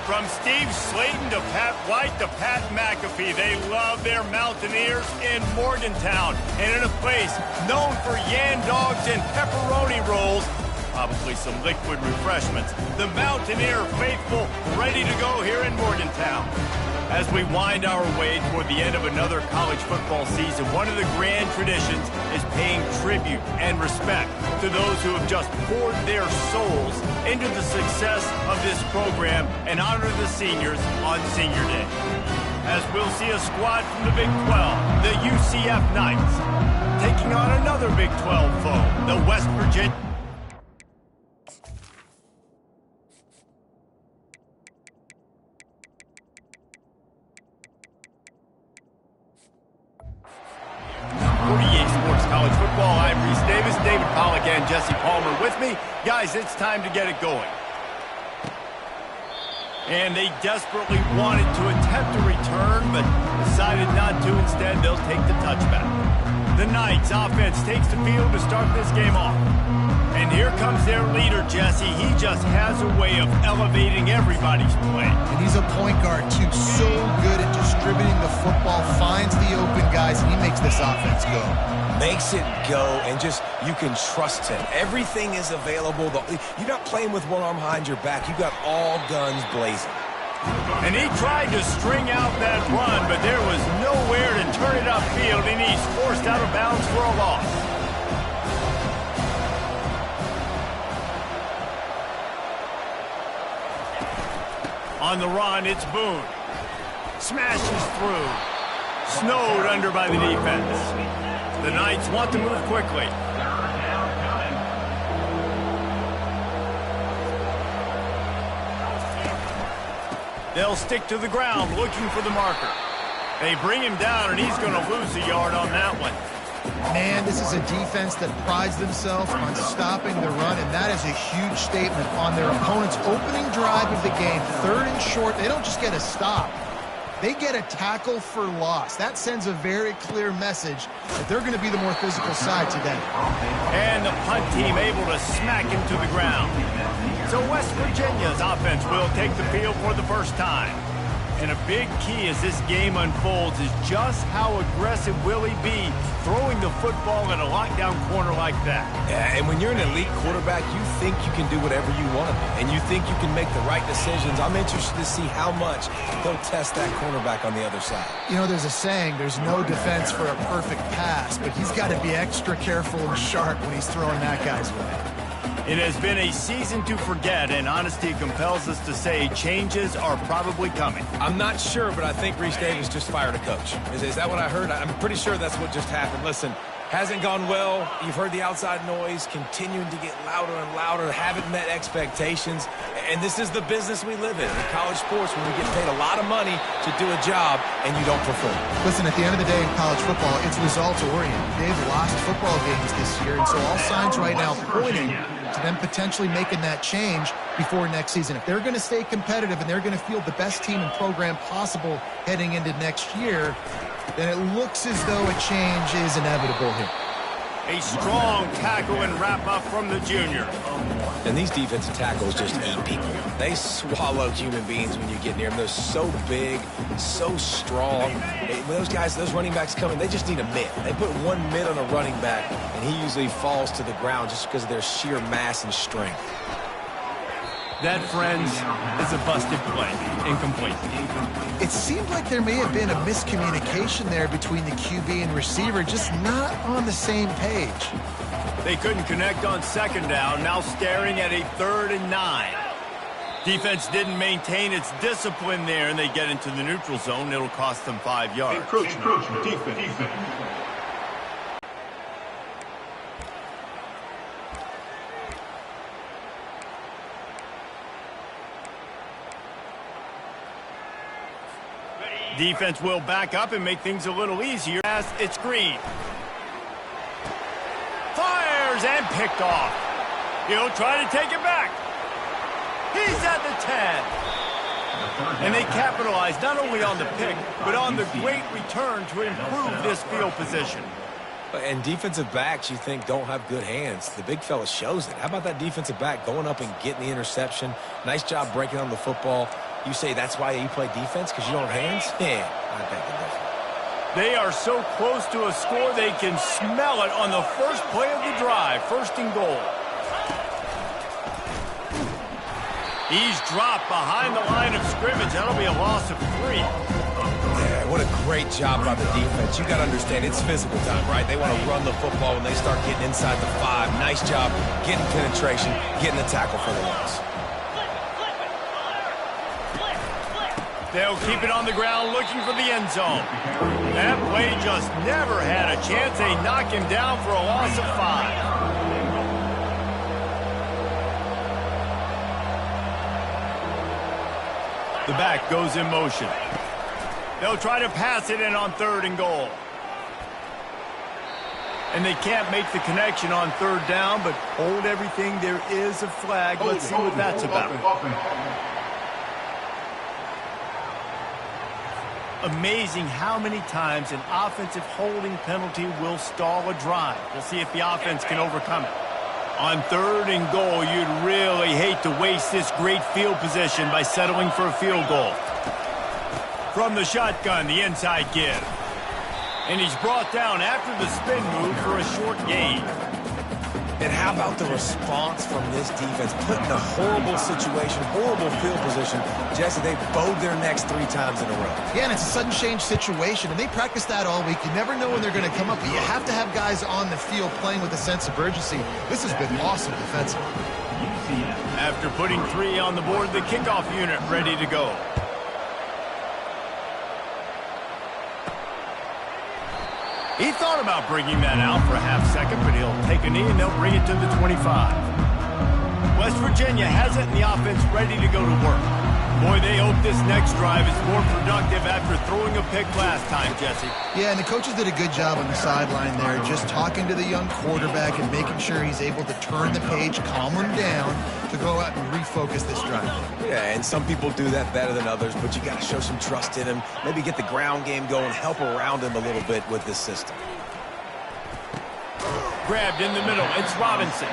From Steve Slayton to Pat White to Pat McAfee, they love their Mountaineers in Morgantown. And in a place known for Yan Dogs and pepperoni rolls, probably some liquid refreshments, the Mountaineer faithful ready to go here in Morgantown. As we wind our way toward the end of another college football season, one of the grand traditions is paying tribute and respect to those who have just poured their souls into the success of this program and honor the seniors on Senior Day. As we'll see a squad from the Big 12, the UCF Knights, taking on another Big 12 foe, the West Virginia. College football. I'm Reese Davis, David Pollack, and Jesse Palmer with me. Guys, it's time to get it going. And they desperately wanted to attempt a return, but decided not to. Instead, they'll take the touchback. The Knights offense takes the field to start this game off. And here comes their leader, Jesse. He just has a way of elevating everybody's play. And he's a point guard, too. So good at distributing the football, finds the open guys, and he makes this offense go. Makes it go, and just, you can trust him. Everything is available. You're not playing with one arm behind your back. You got all guns blazing. And he tried to string out that run, but there was nowhere to turn it upfield, and he's forced out of bounds for a loss. On the run, it's Boone. Smashes through. Snowed under by the defense. The Knights want to move quickly. They'll stick to the ground looking for the marker. They bring him down, and he's going to lose a yard on that one. Man, this is a defense that prides themselves on stopping the run, and that is a huge statement on their opponent's opening drive of the game. 3rd and short, they don't just get a stop. They get a tackle for loss. That sends a very clear message that they're going to be the more physical side today. And the punt team able to smack him to the ground. So West Virginia's offense will take the field for the first time. And a big key as this game unfolds is just how aggressive will he be throwing the football in a lockdown corner like that. Yeah, and when you're an elite quarterback, you think you can do whatever you want to do, and you think you can make the right decisions. I'm interested to see how much he'll test that cornerback on the other side. You know, there's a saying, there's no defense for a perfect pass, but he's got to be extra careful and sharp when he's throwing that guy's way. It has been a season to forget, and honesty compels us to say changes are probably coming. I'm not sure, but I think Reese Davis just fired a coach. Is that what I heard? I'm pretty sure that's what just happened. Listen, hasn't gone well. You've heard the outside noise continuing to get louder and louder, haven't met expectations. And this is the business we live in college sports, when we get paid a lot of money to do a job and you don't perform. Listen, at the end of the day in college football, it's results-oriented. They've lost football games this year, and so all signs right now pointing to them potentially making that change before next season. If they're going to stay competitive and they're going to field the best team and program possible heading into next year, then it looks as though a change is inevitable here. A strong tackle and wrap-up from the junior. And these defensive tackles just eat people. They swallow human beings when you get near them. They're so big, so strong. When those guys, those running backs come in, they just need a mitt. They put one mitt on a running back, and he usually falls to the ground just because of their sheer mass and strength. That, friends, is a busted play. Incomplete. It seemed like there may have been a miscommunication there between the QB and receiver, just not on the same page. They couldn't connect on 2nd down, now staring at a 3rd and 9. Defense didn't maintain its discipline there, and they get into the neutral zone. It'll cost them 5 yards. Encroachment. Defense. Defense will back up and make things a little easier as it's Green. Fires and picked off. He'll try to take it back. He's at the 10. And they capitalize not only on the pick, but on the great return to improve this field position. And defensive backs, you think, don't have good hands. The big fella shows it. How about that defensive back going up and getting the interception? Nice job breaking on the football. You say that's why you play defense, because you don't have hands? Yeah, I beg to differ. They are so close to a score, they can smell it on the first play of the drive. First and goal. He's dropped behind the line of scrimmage. That'll be a loss of 3. Yeah, what a great job by the defense. You got to understand, it's physical time, right? They want to run the football when they start getting inside the 5. Nice job getting penetration, getting the tackle for the loss. They'll keep it on the ground looking for the end zone. That play just never had a chance. They knock him down for a loss of 5. The back goes in motion. They'll try to pass it in on 3rd and goal. And they can't make the connection on 3rd down, but hold everything. There is a flag. Let's see what that's about. Amazing how many times an offensive holding penalty will stall a drive. We'll see if the offense can overcome it. On 3rd and goal, you'd really hate to waste this great field position by settling for a field goal. From the shotgun, the inside give. And he's brought down after the spin move for a short gain. And how about the response from this defense? Put in a horrible situation, horrible field position. Jesse, they bowed their necks 3 times in a row. Yeah, and it's a sudden change situation, and they practice that all week. You never know when they're going to come up, but you have to have guys on the field playing with a sense of urgency. This has been awesome defensively. After putting 3 on the board, the kickoff unit ready to go. He thought about bringing that out for a half second, but he'll take a knee and they'll bring it to the 25. West Virginia has it and the offense ready to go to work. Boy, they hope this next drive is more productive after throwing a pick last time, Jesse. Yeah, and the coaches did a good job on the sideline there, just talking to the young quarterback and making sure he's able to turn the page, calm him down, to go out and refocus this drive. Yeah, and some people do that better than others, but you got to show some trust in him. Maybe get the ground game going, help around him a little bit with this system. Grabbed in the middle, it's Robinson.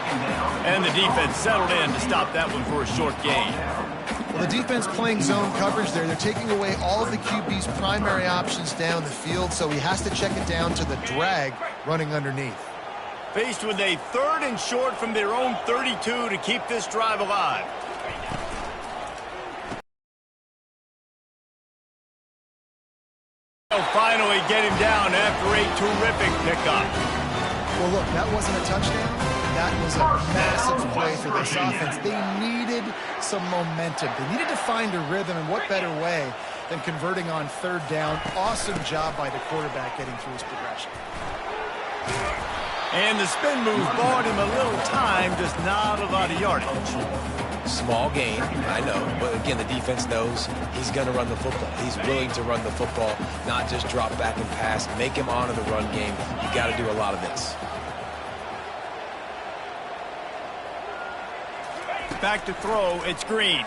And the defense settled in to stop that one for a short gain. Well, the defense playing zone coverage there. They're taking away all of the QB's primary options down the field, so he has to check it down to the drag running underneath. Faced with a 3rd and short from their own 32 to keep this drive alive. They'll finally get him down after a terrific pickup. Well, look, that wasn't a touchdown. That was a massive play for this offense. They needed some momentum. They needed to find a rhythm, and what better way than converting on 3rd down. Awesome job by the quarterback getting through his progression. And the spin move bought him a little time, just not a lot of yardage. Small gain, I know, but again, the defense knows he's going to run the football. He's willing to run the football, not just drop back and pass, make him honor the run game. You got to do a lot of this. Back to throw, it's Green.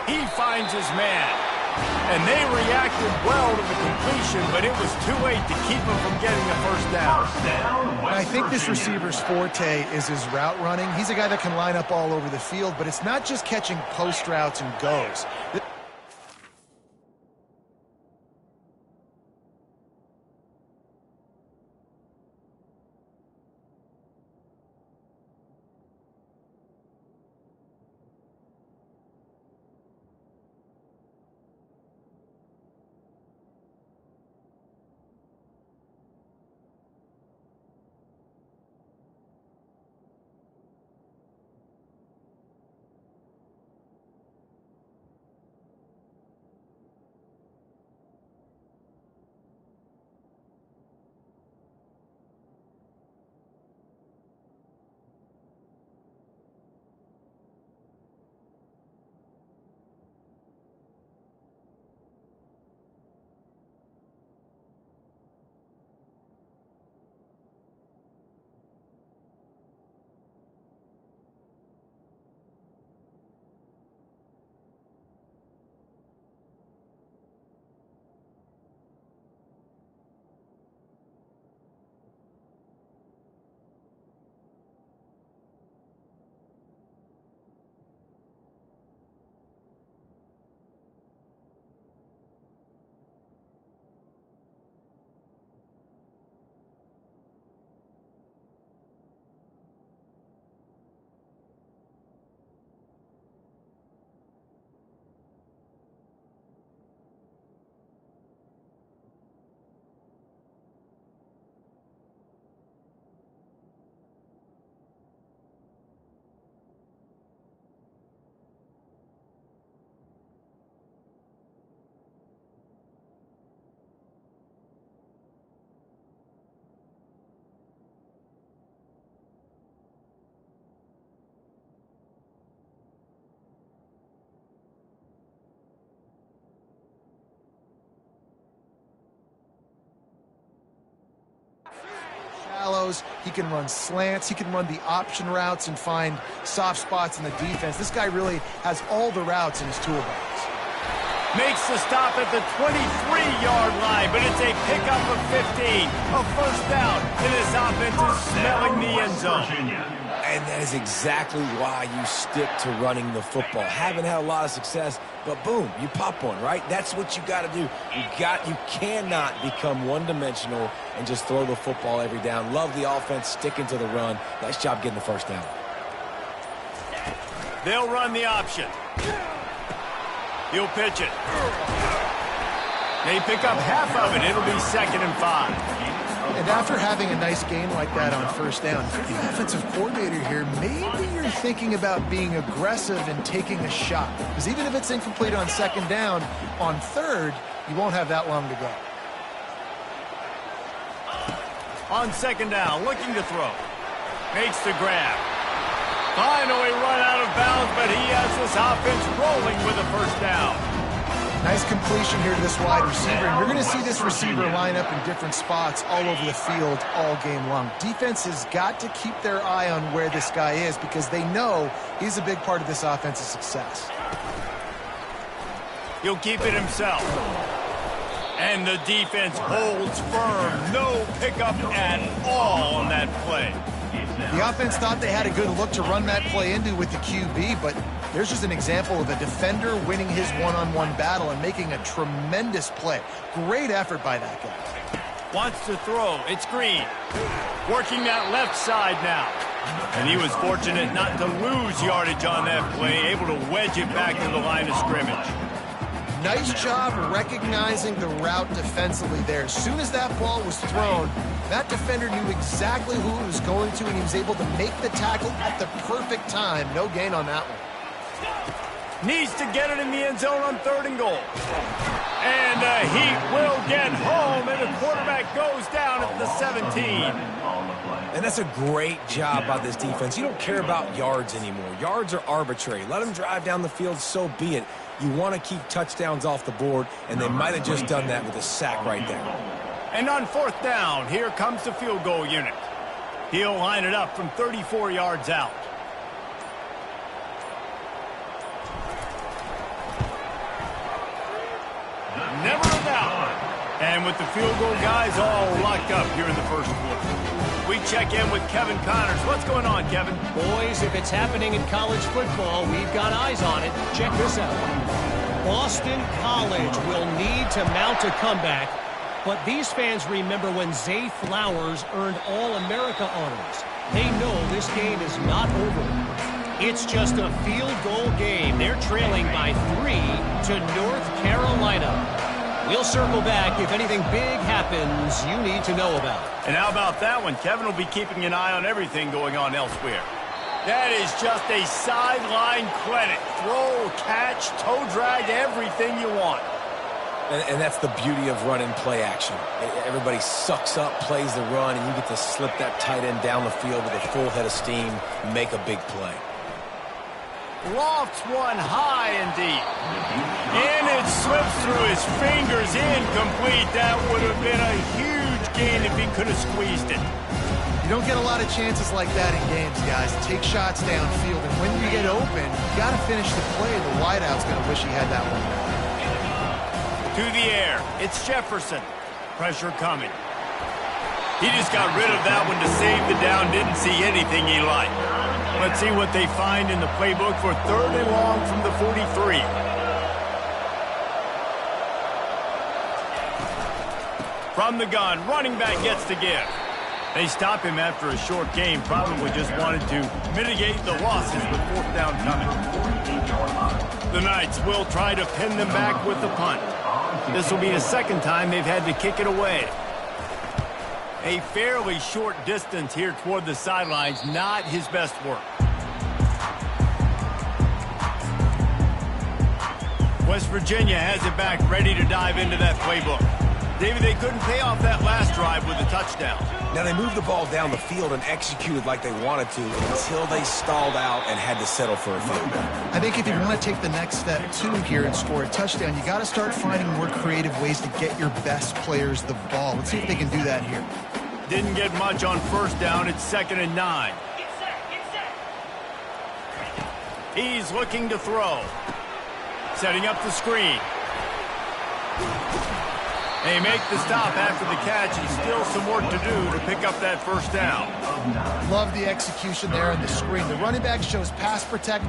He finds his man. And they reacted well to the completion, but it was too late to keep him from getting the first down. And I think this receiver's forte is his route running. He's a guy that can line up all over the field, but it's not just catching post routes and goes. shallows. He can run slants. He can run the option routes and find soft spots in the defense. This guy really has all the routes in his toolbox. Makes the stop at the 23-yard line, but it's a pickup of 15. A first down, and this offense is smelling the end zone. And that is exactly why you stick to running the football. Haven't had a lot of success, but boom, you pop one, right? That's what you got to do. You cannot become one-dimensional and just throw the football every down. Love the offense, sticking to the run. Nice job getting the first down. They'll run the option. He'll pitch it. They pick up half of it. It'll be 2nd and 5. And after having a nice game like that on first down, if you're the offensive coordinator here, maybe you're thinking about being aggressive and taking a shot. Because even if it's incomplete on 2nd down, on 3rd, you won't have that long to go. On 2nd down, looking to throw. Makes the grab. Finally run out of bounds, but he has this offense rolling with a first down. Nice completion here to this wide receiver. And you're going to see this receiver line up in different spots all over the field all game long. Defense has got to keep their eye on where this guy is because they know he's a big part of this offense's success. He'll keep it himself. And the defense holds firm. No pickup at all on that play. The offense thought they had a good look to run that play into with the QB, but there's just an example of a defender winning his one-on-one battle and making a tremendous play. Great effort by that guy. Wants to throw. It's Green. Working that left side now. And he was fortunate not to lose yardage on that play, able to wedge it back to the line of scrimmage. Nice job recognizing the route defensively there. As soon as that ball was thrown, that defender knew exactly who it was going to, and he was able to make the tackle at the perfect time. No gain on that one. Needs to get it in the end zone on 3rd and goal. And the Heat will get home, and the quarterback goes down at the 17. And that's a great job by this defense. You don't care about yards anymore. Yards are arbitrary. Let them drive down the field, so be it. You want to keep touchdowns off the board, and they might have just done that with a sack right there. And on 4th down, here comes the field goal unit. He'll line it up from 34 yards out. Never a doubt. And with the field goal guys all locked up here in the first quarter. We check in with Kevin Connors. What's going on, Kevin? Boys, if it's happening in college football, we've got eyes on it. Check this out. Boston College will need to mount a comeback, but these fans remember when Zay Flowers earned All-America honors. They know this game is not over. It's just a field goal game. They're trailing by 3 to North Carolina. We'll circle back if anything big happens you need to know about. And how about that one? Kevin will be keeping an eye on everything going on elsewhere. That is just a sideline clinic. Throw, catch, toe drag, everything you want. And that's the beauty of running play action. Everybody sucks up, plays the run, and you get to slip that tight end down the field with a full head of steam, make a big play. Lofts one high and deep. And it slips through his fingers, incomplete. That would have been a huge gain if he could have squeezed it. You don't get a lot of chances like that in games, guys. Take shots downfield, and when you get open, you got to finish the play. The wideout's going to wish he had that one back. To the air. It's Jefferson. Pressure coming. He just got rid of that one to save the down. Didn't see anything he liked. Let's see what they find in the playbook for 3rd and long from the 43. From the gun, running back gets to give. They stop him after a short game. Probably just wanted to mitigate the losses with 4th down coming. The Knights will try to pin them back with the punt. This will be the 2nd time they've had to kick it away. A fairly short distance here toward the sidelines, not his best work. West Virginia has it back, ready to dive into that playbook. David, they couldn't pay off that last drive with a touchdown. Now, they moved the ball down the field and executed like they wanted to until they stalled out and had to settle for a field goal. I think if you want to take the next step, too, here and score a touchdown, you got to start finding more creative ways to get your best players the ball. Let's see if they can do that here. Didn't get much on first down. It's 2nd and 9. He's looking to throw. Setting up the screen. They make the stop after the catch, and still some work to do to pick up that first down. Love the execution there on the screen. The running back shows pass protect,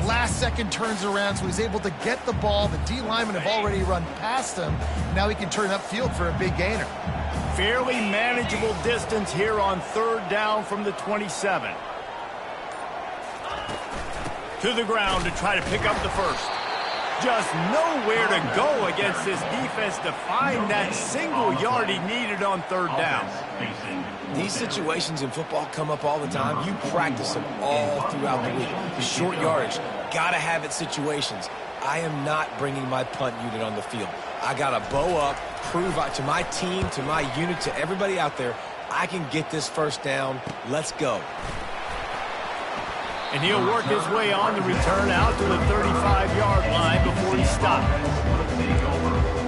last second turns around, so he's able to get the ball. The D linemen have already run past him. Now he can turn upfield for a big gainer. Fairly manageable distance here on 3rd down from the 27. To the ground to try to pick up the first. Just nowhere to go against this defense to find that single yard he needed on 3rd down. These situations in football come up all the time. You practice them all throughout the week. The short yardage, gotta have it situations. I am not bringing my punt unit on the field. I gotta bow up, prove to my team, to my unit, to everybody out there, I can get this first down. Let's go. And he'll work his way on the return out to the 35-yard line before he stopped.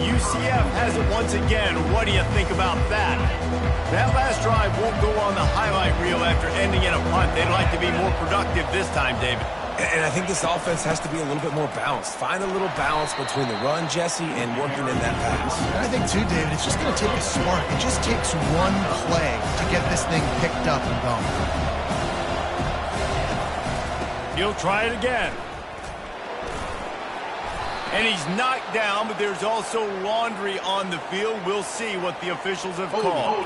UCF has it once again. What do you think about that? That last drive won't go on the highlight reel after ending in a punt. They'd like to be more productive this time, David. And I think this offense has to be a little bit more balanced. Find a little balance between the run, Jesse, and working in that pass. And I think, too, David, it's just going to take a spark. It just takes one play to get this thing picked up and going. He'll try it again. And he's knocked down, but there's also laundry on the field. We'll see what the officials have called.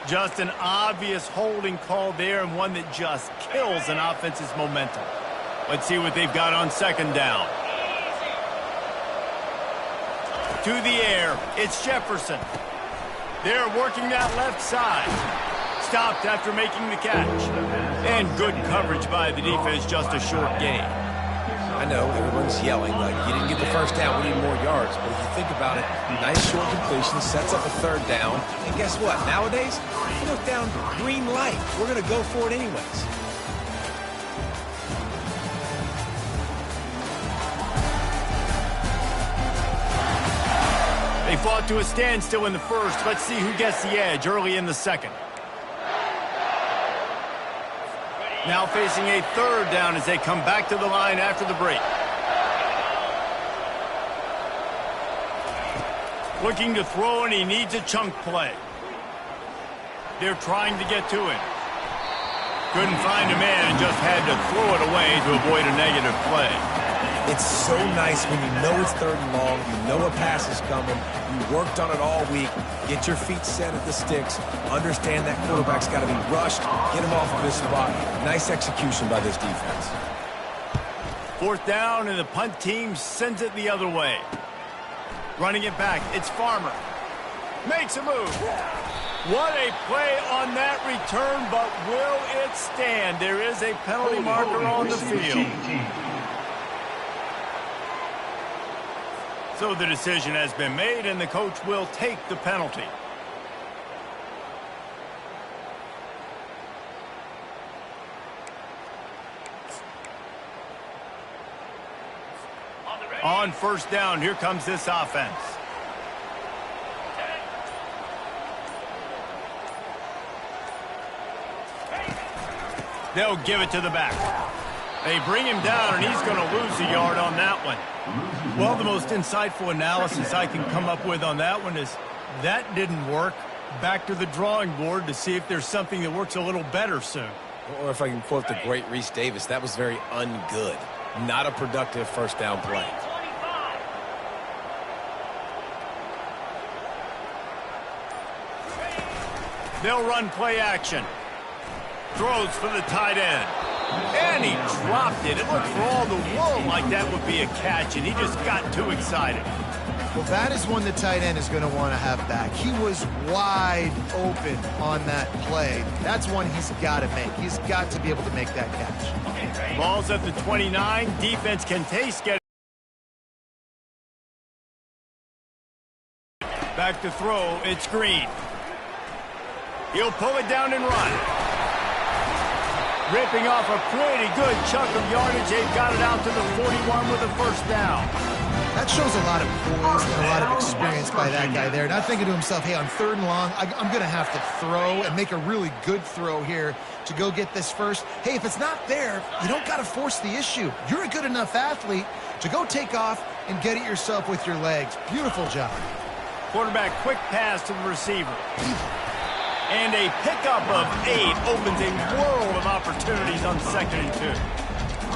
Just an obvious holding call there, and one that just kills an offense's momentum. Let's see what they've got on 2nd down. To the air, it's Jefferson. They're working that left side. Stopped after making the catch. And good coverage by the defense, just a short gain. I know, everyone's yelling, like, you didn't get the first down, we need more yards. But if you think about it, nice short completion, sets up a 3rd down. And guess what? Nowadays, you look down, green light. We're going to go for it anyways. They fought to a standstill in the first. Let's see who gets the edge early in the 2nd. Now facing a 3rd down as they come back to the line after the break. Looking to throw, and he needs a chunk play. They're trying to get to him. Couldn't find a man and just had to throw it away to avoid a negative play. It's so nice when you know it's 3rd and long, you know a pass is coming, you worked on it all week, get your feet set at the sticks, understand that quarterback's got to be rushed, get him off of this spot. Nice execution by this defense. 4th down, and the punt team sends it the other way. Running it back, it's Farmer. Makes a move. What a play on that return, but will it stand? There is a penalty marker on the field. So the decision has been made, and the coach will take the penalty. On 1st down, here comes this offense. They'll give it to the back. They bring him down, and he's going to lose a yard on that one. Well, the most insightful analysis I can come up with on that one is that didn't work. Back to the drawing board to see if there's something that works a little better soon. Or if I can quote the great Reese Davis, that was very ungood. Not a productive 1st down play. They'll run play action. Throws for the tight end. And he dropped it. It looked for all the world like that would be a catch, and he just got too excited. Well, that is one the tight end is going to want to have back. He was wide open on that play. That's one he's got to make. He's got to be able to make that catch. Ball's at the 29. Defense can taste get. Back to throw. It's Green. He'll pull it down and run. Ripping off a pretty good chunk of yardage. They've got it out to the 41 with a 1st down. That shows a lot of poise and a lot of experience by that guy there. Not thinking to himself, hey, on 3rd and long, I'm going to have to throw and make a really good throw here to go get this first. Hey, if it's not there, you don't got to force the issue. You're a good enough athlete to go take off and get it yourself with your legs. Beautiful job. Quarterback quick pass to the receiver. And a pickup of 8 opens a world of opportunities on 2nd and 2.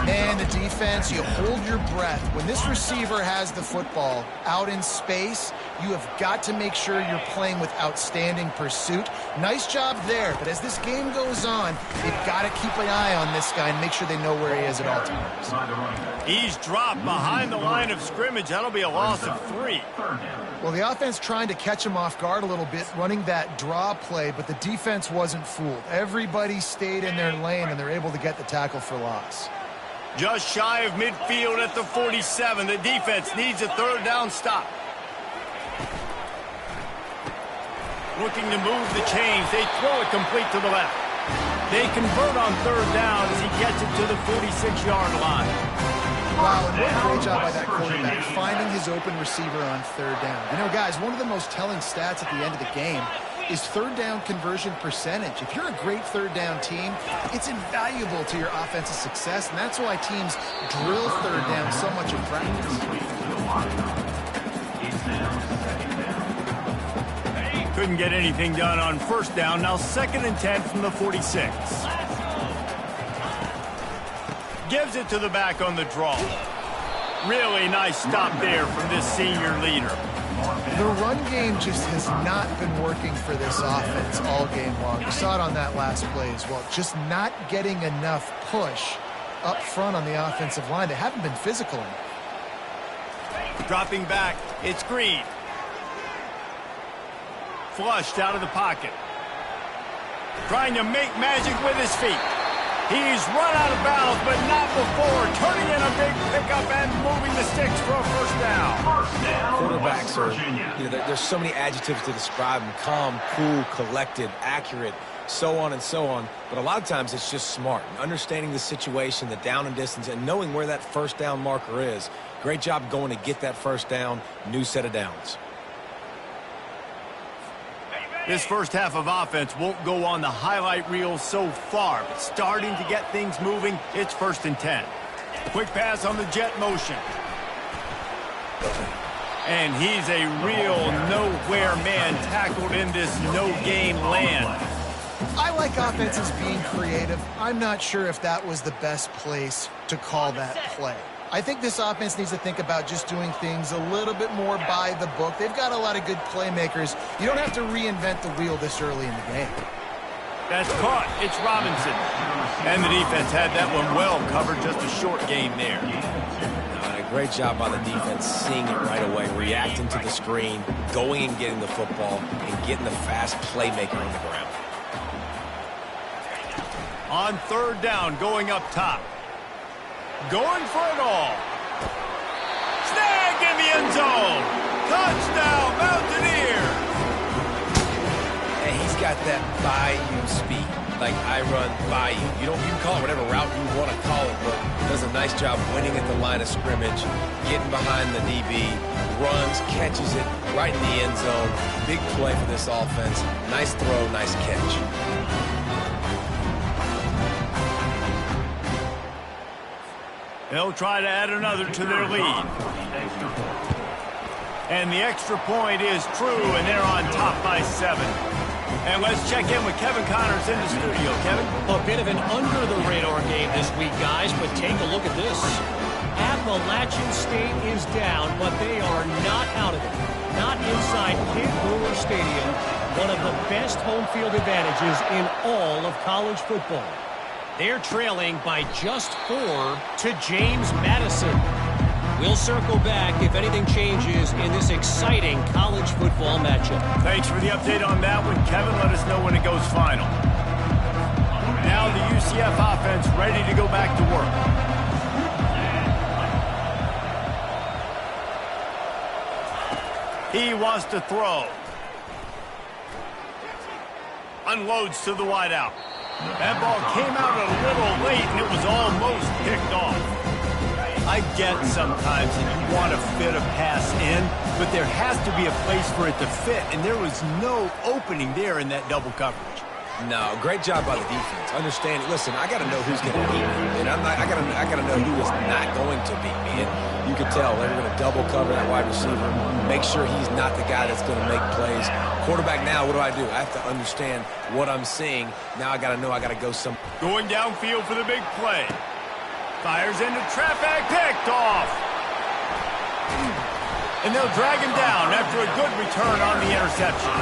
And the defense, you hold your breath. When this receiver has the football out in space, you have got to make sure you're playing with outstanding pursuit. Nice job there, but as this game goes on, they've got to keep an eye on this guy and make sure they know where he is at all times. He's dropped behind the line of scrimmage. That'll be a loss of 3. Well, the offense trying to catch him off guard a little bit, running that draw play, but the defense wasn't fooled. Everybody stayed in their lane, and they're able to get the tackle for loss. Just shy of midfield at the 47. The defense needs a 3rd down stop. Looking to move the chains. They throw it complete to the left. They convert on 3rd down as he gets it to the 46-yard line. Wow, and what a great job by that quarterback, finding his open receiver on 3rd down. You know, guys, one of the most telling stats at the end of the game is 3rd down conversion percentage. If you're a great 3rd down team, it's invaluable to your offensive success, and that's why teams drill 3rd down so much in practice. Couldn't get anything done on 1st down. Now 2nd and 10 from the 46. Gives it to the back on the draw. Really nice stop there from this senior leader. The run game just has not been working for this offense all game long. We saw it on that last play as well. Just not getting enough push up front on the offensive line. They haven't been physical enough. Dropping back, it's Green. Flushed out of the pocket. Trying to make magic with his feet. He's run out of bounds, but not before. Turning in a big pickup and moving the sticks for a 1st down. Quarterbacks are, there's so many adjectives to describe them. Calm, cool, collected, accurate, so on and so on. But a lot of times it's just smart. Understanding the situation, the down and distance, and knowing where that 1st down marker is. Great job going to get that 1st down. New set of downs. This first half of offense won't go on the highlight reel so far, but starting to get things moving, it's 1st and 10. Quick pass on the jet motion. And he's a real nowhere man tackled in this no-gain land. I like offenses being creative. I'm not sure if that was the best place to call that play. I think this offense needs to think about just doing things a little bit more by the book. They've got a lot of good playmakers. You don't have to reinvent the wheel this early in the game. That's caught. It's Robinson. And the defense had that one well covered. Just a short game there. A great job by the defense, seeing it right away, reacting to the screen, going and getting the football, and getting the fast playmaker on the ground. On 3rd down, going up top. Going for it all. Snag in the end zone. Touchdown, Mountaineers. And he's got that bayou speed, like I run bayou. You can call it whatever route you want to call it, but does a nice job winning at the line of scrimmage, getting behind the DB, runs, catches it right in the end zone. Big play for this offense. Nice throw, nice catch. They'll try to add another to their lead. And the extra point is true, and they're on top by 7. And let's check in with Kevin Connors in the studio. Kevin? A bit of an under-the-radar game this week, guys, but take a look at this. Appalachian State is down, but they are not out of it. Not inside Kid Brewer Stadium, one of the best home field advantages in all of college football. They're trailing by just 4 to James Madison. We'll circle back if anything changes in this exciting college football matchup. Thanks for the update on that one, Kevin. Let us know when it goes final. Now the UCF offense ready to go back to work. He wants to throw. Unloads to the wideout. That ball came out a little late, and it was almost picked off. I get sometimes that you want to fit a pass in, but there has to be a place for it to fit, and there was no opening there in that double coverage. No, great job by the defense. Understand, listen, I got to know who's going to beat me, and I got to know who is not going to beat me. And you can tell they're going to double cover that wide receiver, make sure he's not the guy that's going to make plays. Quarterback now, what do? I have to understand what I'm seeing. Now I got to know I got to go some. Going downfield for the big play. Fires into traffic, picked off. And they'll drag him down after a good return on the interception.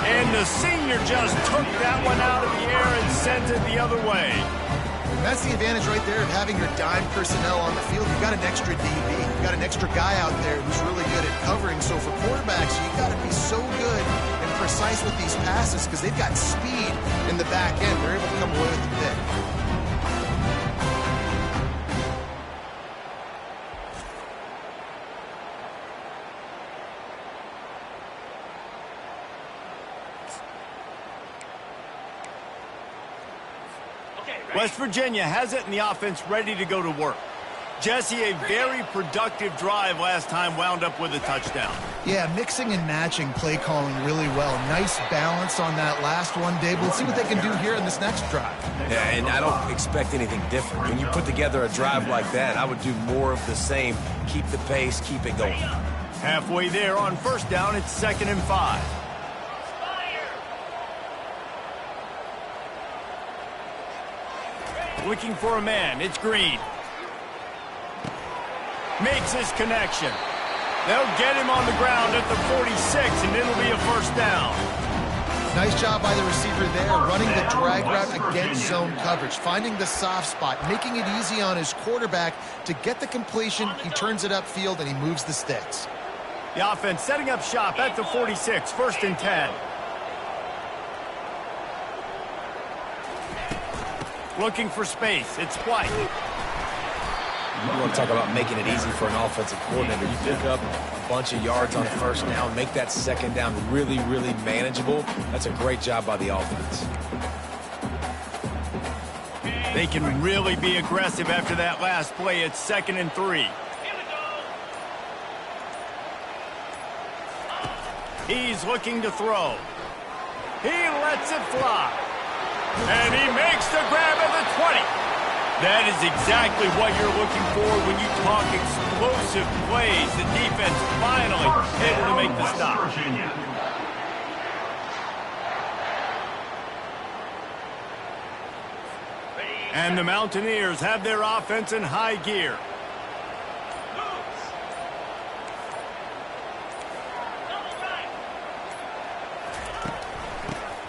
And the senior just took that one out of the air and sent it the other way. And that's the advantage right there of having your dime personnel on the field. You've got an extra DB. You've got an extra guy out there who's really good at covering. So for quarterbacks, you've got to be so good and precise with these passes because they've got speed in the back end. They're able to come away with the pick. West Virginia has it in the offense ready to go to work. Jesse, a very productive drive last time, wound up with a touchdown. Yeah, mixing and matching play calling really well. Nice balance on that last one, Dave. Let's see what they can do here in this next drive. Yeah, and I don't expect anything different. When you put together a drive like that, I would do more of the same. Keep the pace, keep it going. Halfway there on first down, it's 2nd and 5. Looking for a man, it's Green. Makes his connection. They'll get him on the ground at the 46, and it'll be a first down. Nice job by the receiver there, running the drag route against zone coverage, finding the soft spot, making it easy on his quarterback to get the completion. He turns it upfield, and he moves the sticks. The offense setting up shop at the 46, 1st and 10. Looking for space. It's White. You want to talk about making it easy for an offensive coordinator. You pick up a bunch of yards on first down, make that second down really, really manageable. That's a great job by the offense. They can really be aggressive after that last play. It's 2nd and 3. He's looking to throw. He lets it fly. And he makes the grab at the 20. That is exactly what you're looking for when you talk explosive plays. The defense finally able to make the stop. And the Mountaineers have their offense in high gear.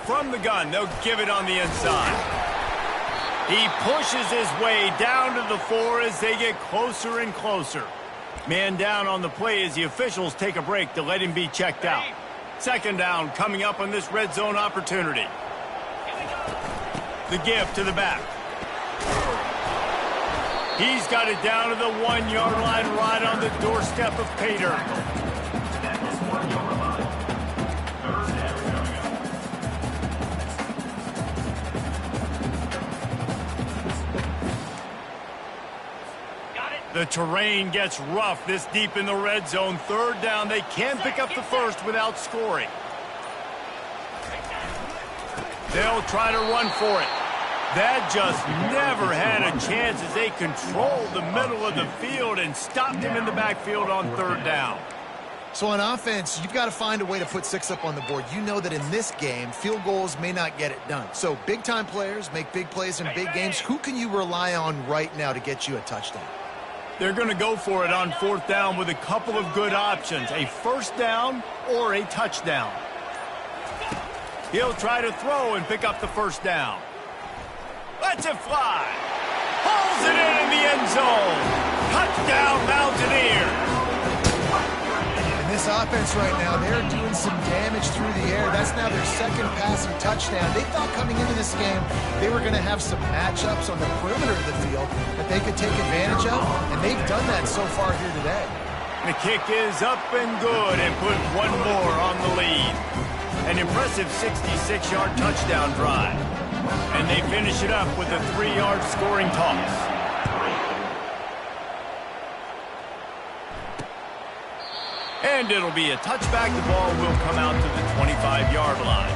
From the gun, they'll give it on the inside. He pushes his way down to the 4 as they get closer and closer. Man down on the play as the officials take a break to let him be checked out. 2nd down coming up on this red zone opportunity. The give to the back. He's got it down to the 1-yard line right on the doorstep of Pater. The terrain gets rough this deep in the red zone. 3rd down. They can pick up the first without scoring. They'll try to run for it. That just never had a chance as they controlled the middle of the field and stopped him in the backfield on 3rd down. So on offense, you've got to find a way to put 6 up on the board. You know that in this game, field goals may not get it done. So big-time players make big plays in big games. Who can you rely on right now to get you a touchdown? They're going to go for it on 4th down with a couple of good options, a first down or a touchdown. He'll try to throw and pick up the first down. Lets it fly. Pulls it in the end zone. Touchdown, Mountaineers. This offense right now, they're doing some damage through the air. That's now their 2nd passing touchdown. They thought coming into this game they were going to have some matchups on the perimeter of the field that they could take advantage of, and they've done that so far here today. The kick is up and good and put one more on the lead. An impressive 66-yard touchdown drive. And they finish it up with a 3-yard scoring toss. And it'll be a touchback. The ball will come out to the 25-yard line.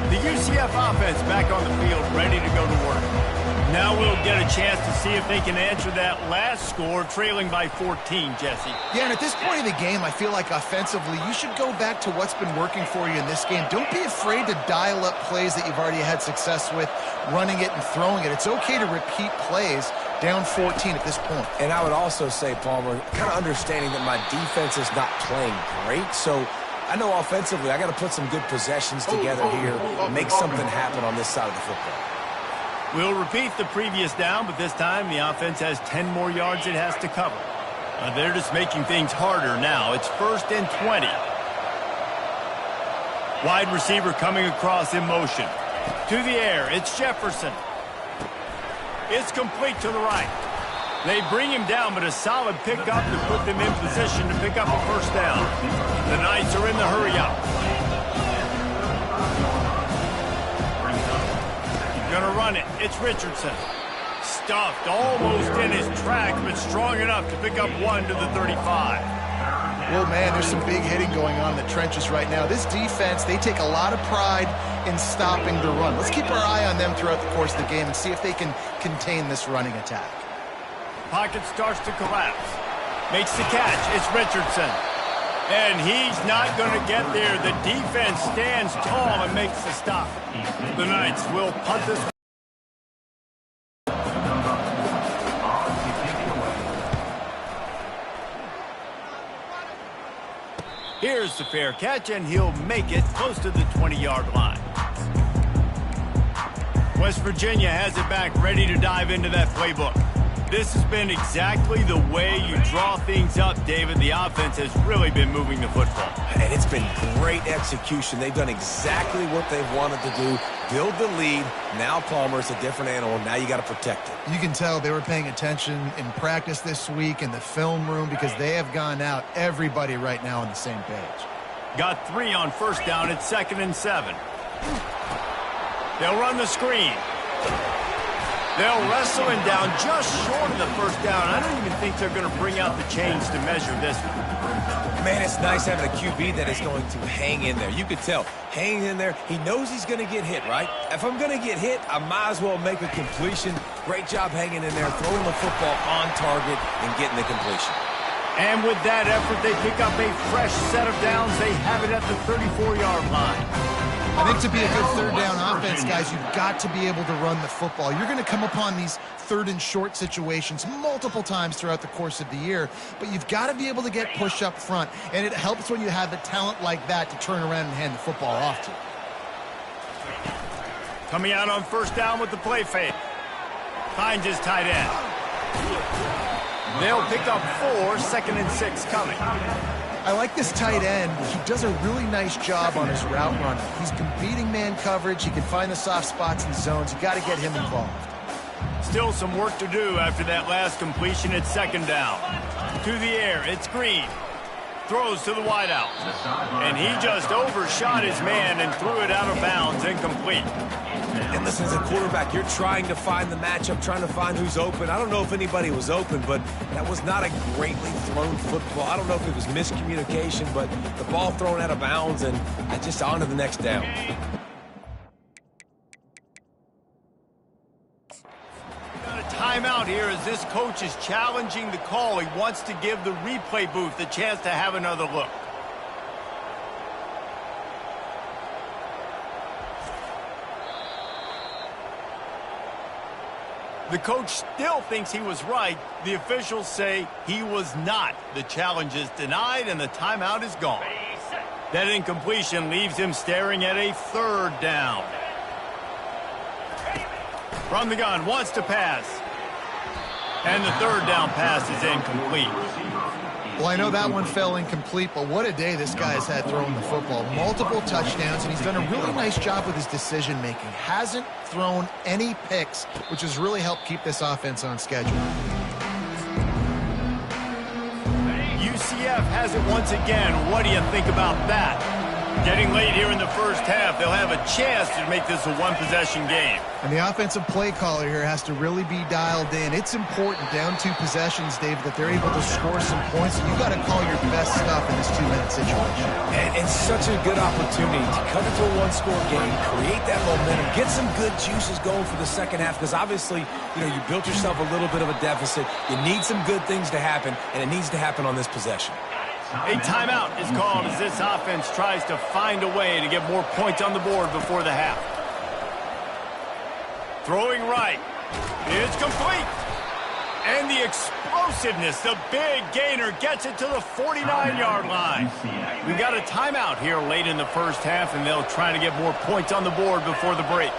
The UCF offense back on the field, ready to go to work. Now we'll get a chance to see if they can answer that last score, trailing by 14, Jesse. Yeah, and at this point of the game, I feel like offensively, you should go back to what's been working for you in this game. Don't be afraid to dial up plays that you've already had success with, running it and throwing it. It's okay to repeat plays down 14 at this point. And I would also say, Palmer, kind of understanding that my defense is not playing great, so I know offensively I got to put some good possessions together here, make something happen on this side of the football. We'll repeat the previous down, but this time the offense has 10 more yards it has to cover. They're just making things harder now. It's 1st and 20. Wide receiver coming across in motion. To the air, it's Jefferson. It's complete to the right. They bring him down, but a solid pickup to put them in position to pick up a 1st down. The Knights are in the hurry-up. Gonna run it. It's Richardson. Stuffed almost in his track, but strong enough to pick up 1 to the 35. Well, man, there's some big hitting going on in the trenches right now. This defense, they take a lot of pride in stopping the run. Let's keep our eye on them throughout the course of the game and see if they can contain this running attack. Pocket starts to collapse. Makes the catch. It's Richardson. And he's not going to get there. The defense stands tall and makes the stop. The Knights will punt this. Here's the fair catch, and he'll make it close to the 20-yard line. West Virginia has it back, ready to dive into that playbook. This has been exactly the way you draw things up, David. The offense has really been moving the football. And it's been great execution. They've done exactly what they've wanted to do. Build the lead. Now Palmer's a different animal. Now you got to protect it. You can tell they were paying attention in practice this week in the film room because they have gone out, everybody right now on the same page. Got 3 on 1st down. It's 2nd and 7. They'll run the screen. They'll wrestle him down just short of the 1st down. I don't even think they're going to bring out the chains to measure this one. Man, it's nice having a QB that is going to hang in there. You could tell, hanging in there, he knows he's going to get hit, right? If I'm going to get hit, I might as well make a completion. Great job hanging in there, throwing the football on target and getting the completion. And with that effort, they pick up a fresh set of downs. They have it at the 34-yard line. I think to be a good 3rd down offense, guys, you've got to be able to run the football. You're going to come upon these 3rd and short situations multiple times throughout the course of the year, but you've got to be able to get push up front, and it helps when you have the talent like that to turn around and hand the football off to you. Coming out on 1st down with the play fake. Finds his tight end. They'll pick up 4, 2nd and 6 coming. I like this tight end. He does a really nice job on his route running. He's beating man coverage. He can find the soft spots and zones. You got to get him involved. Still some work to do after that last completion at 2nd down. To the air, it's Green. Throws to the wideout. And he just overshot his man and threw it out of bounds, incomplete. And listen, as a quarterback, you're trying to find the matchup, trying to find who's open. I don't know if anybody was open, but that was not a greatly thrown football. I don't know if it was miscommunication, but the ball thrown out of bounds and just on to the next down. Got a timeout here as this coach is challenging the call. He wants to give the replay booth a chance to have another look. The coach still thinks he was right. The officials say he was not. The challenge is denied, and the timeout is gone. That incompletion leaves him staring at a 3rd down. From the gun, wants to pass. And the 3rd down pass is incomplete. Well, I know that one fell incomplete, but what a day this guy has had throwing the football. Multiple touchdowns, and he's done a really nice job with his decision-making. Hasn't thrown any picks, which has really helped keep this offense on schedule. UCF has it once again. What do you think about that? Getting late here in the first half, they'll have a chance to make this a one-possession game. And the offensive play caller here has to really be dialed in. It's important down 2 possessions, Dave, that they're able to score some points. You got to call your best stuff in this 2-minute situation. And such a good opportunity to cut into a one-score game, create that momentum, get some good juices going for the second half, because obviously, you built yourself a little bit of a deficit. You need some good things to happen, and it needs to happen on this possession. A timeout is called as this offense tries to find a way to get more points on the board before the half. Throwing right. It's complete. And the explosiveness, the big gainer gets it to the 49-yard line. We've got a timeout here late in the first half, and they'll try to get more points on the board before the break.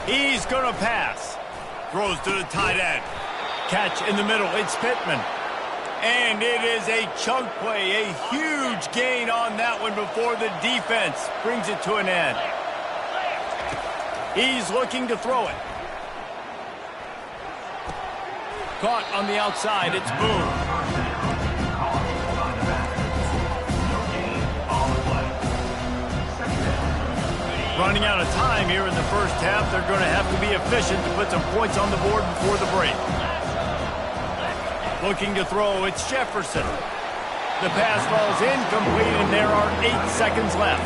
He's going to pass. Throws to the tight end. Catch in the middle. It's Pittman. And it is a chunk play, a huge gain on that one before the defense brings it to an end. He's looking to throw it. Caught on the outside, it's Boone. Running out of time here in the first half, they're going to have to be efficient to put some points on the board before the break. Looking to throw, it's Jefferson. The pass falls incomplete, and there are 8 seconds left.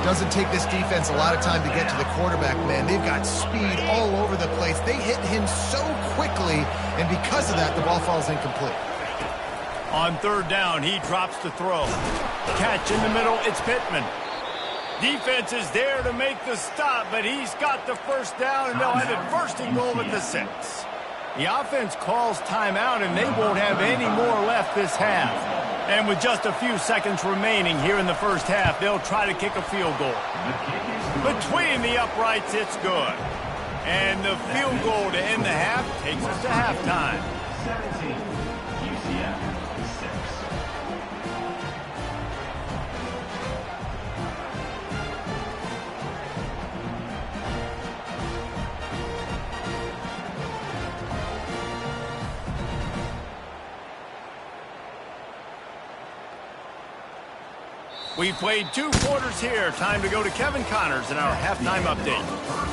Doesn't take this defense a lot of time to get to the quarterback, man. They've got speed all over the place. They hit him so quickly, and because of that, the ball falls incomplete. On third down, he drops to throw. Catch in the middle, it's Pittman. Defense is there to make the stop, but he's got the first down, and they'll have it first and goal at the 6. The offense calls timeout, and they won't have any more left this half. And with just a few seconds remaining here in the first half, they'll try to kick a field goal. Between the uprights, it's good. And the field goal to end the half takes us to halftime. 17, UCF 6. We played 2 quarters here. Time to go to Kevin Connors in our halftime update.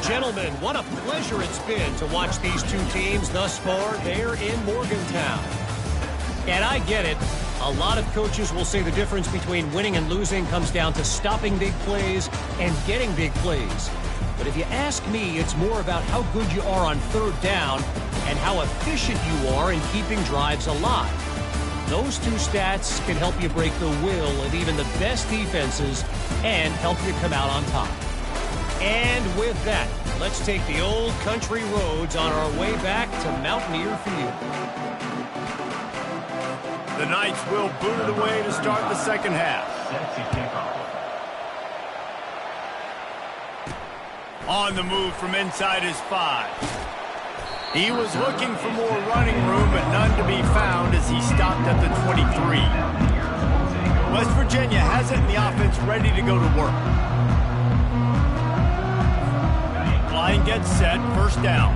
Gentlemen, what a pleasure it's been to watch these 2 teams thus far there in Morgantown. And I get it. A lot of coaches will say the difference between winning and losing comes down to stopping big plays and getting big plays. But if you ask me, it's more about how good you are on third down and how efficient you are in keeping drives alive. Those 2 stats can help you break the will of even the best defenses and help you come out on top. And with that, let's take the old country roads on our way back to Mountaineer Field. The Knights will boot it away to start the second half. On the move from inside his 5. He was looking for more running room, but none to be found as he stopped at the 23. West Virginia has it in the offense ready to go to work. Line gets set, first down.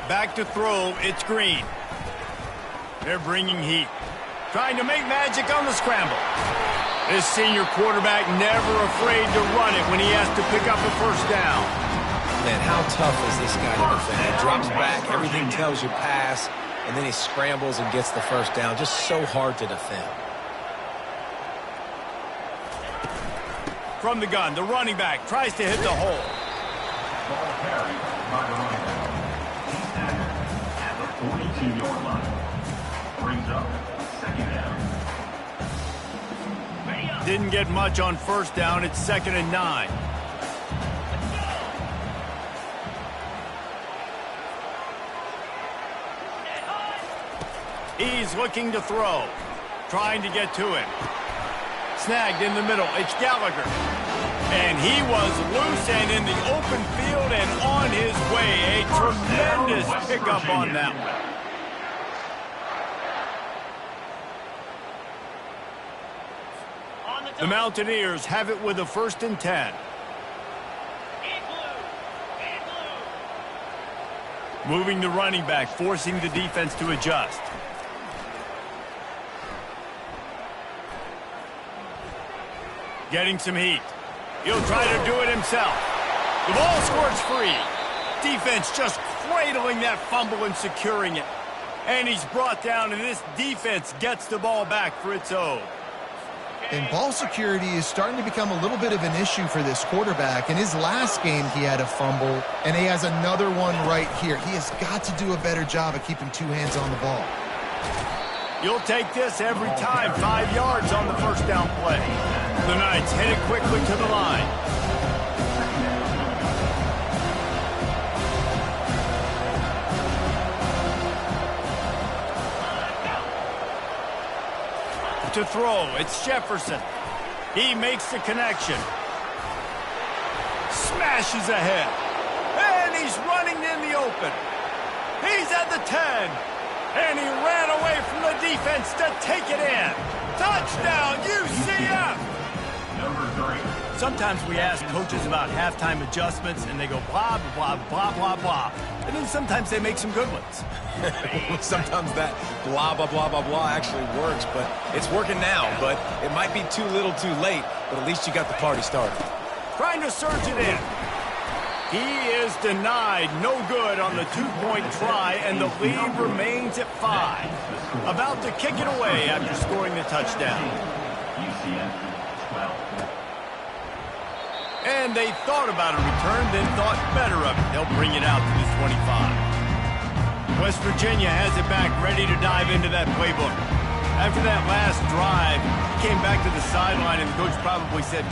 Back to throw, it's Green. They're bringing heat. Trying to make magic on the scramble. This senior quarterback never afraid to run it when he has to pick up a first down. Man, how tough is this guy to defend? He drops back, everything tells you pass, and then he scrambles and gets the first down. Just so hard to defend. From the gun, the running back tries to hit the hole. Ball carried by the running back. He's staggered at the 42-yard line. Brings up second down. Didn't get much on first down. It's 2nd and 9. He's looking to throw. Trying to get to him. Snagged in the middle. It's Gallagher. And he was loose and in the open field and on his way. A tremendous pickup on that one. The Mountaineers have it with a 1st and 10. Moving the running back, forcing the defense to adjust. Getting some heat. He'll try to do it himself. The ball squirts free. Defense just cradling that fumble and securing it. And he's brought down, and this defense gets the ball back for its own. And ball security is starting to become a little bit of an issue for this quarterback. In his last game, he had a fumble, and he has another one right here. He has got to do a better job of keeping two hands on the ball. You'll take this every time. 5 yards on the first down play. The Knights hit it quickly to the line. To throw, it's Jefferson. He makes the connection. Smashes ahead. And he's running in the open. He's at the 10. And he ran away from the defense to take it in. Touchdown, UCF! Number 3. Sometimes we ask coaches about halftime adjustments, and they go blah, blah, blah, blah, blah. And then sometimes they make some good ones. Sometimes that blah, blah, blah, blah, blah actually works, but it's working now. But it might be too little too late, but at least you got the party started. Trying to surge it in. He is denied, no good on the two-point try, and the lead remains at 5. About to kick it away after scoring the touchdown. UCF 12. And they thought about a return, then thought better of it. They'll bring it out to the 25. West Virginia has it back, ready to dive into that playbook. After that last drive, he came back to the sideline, and the coach probably said,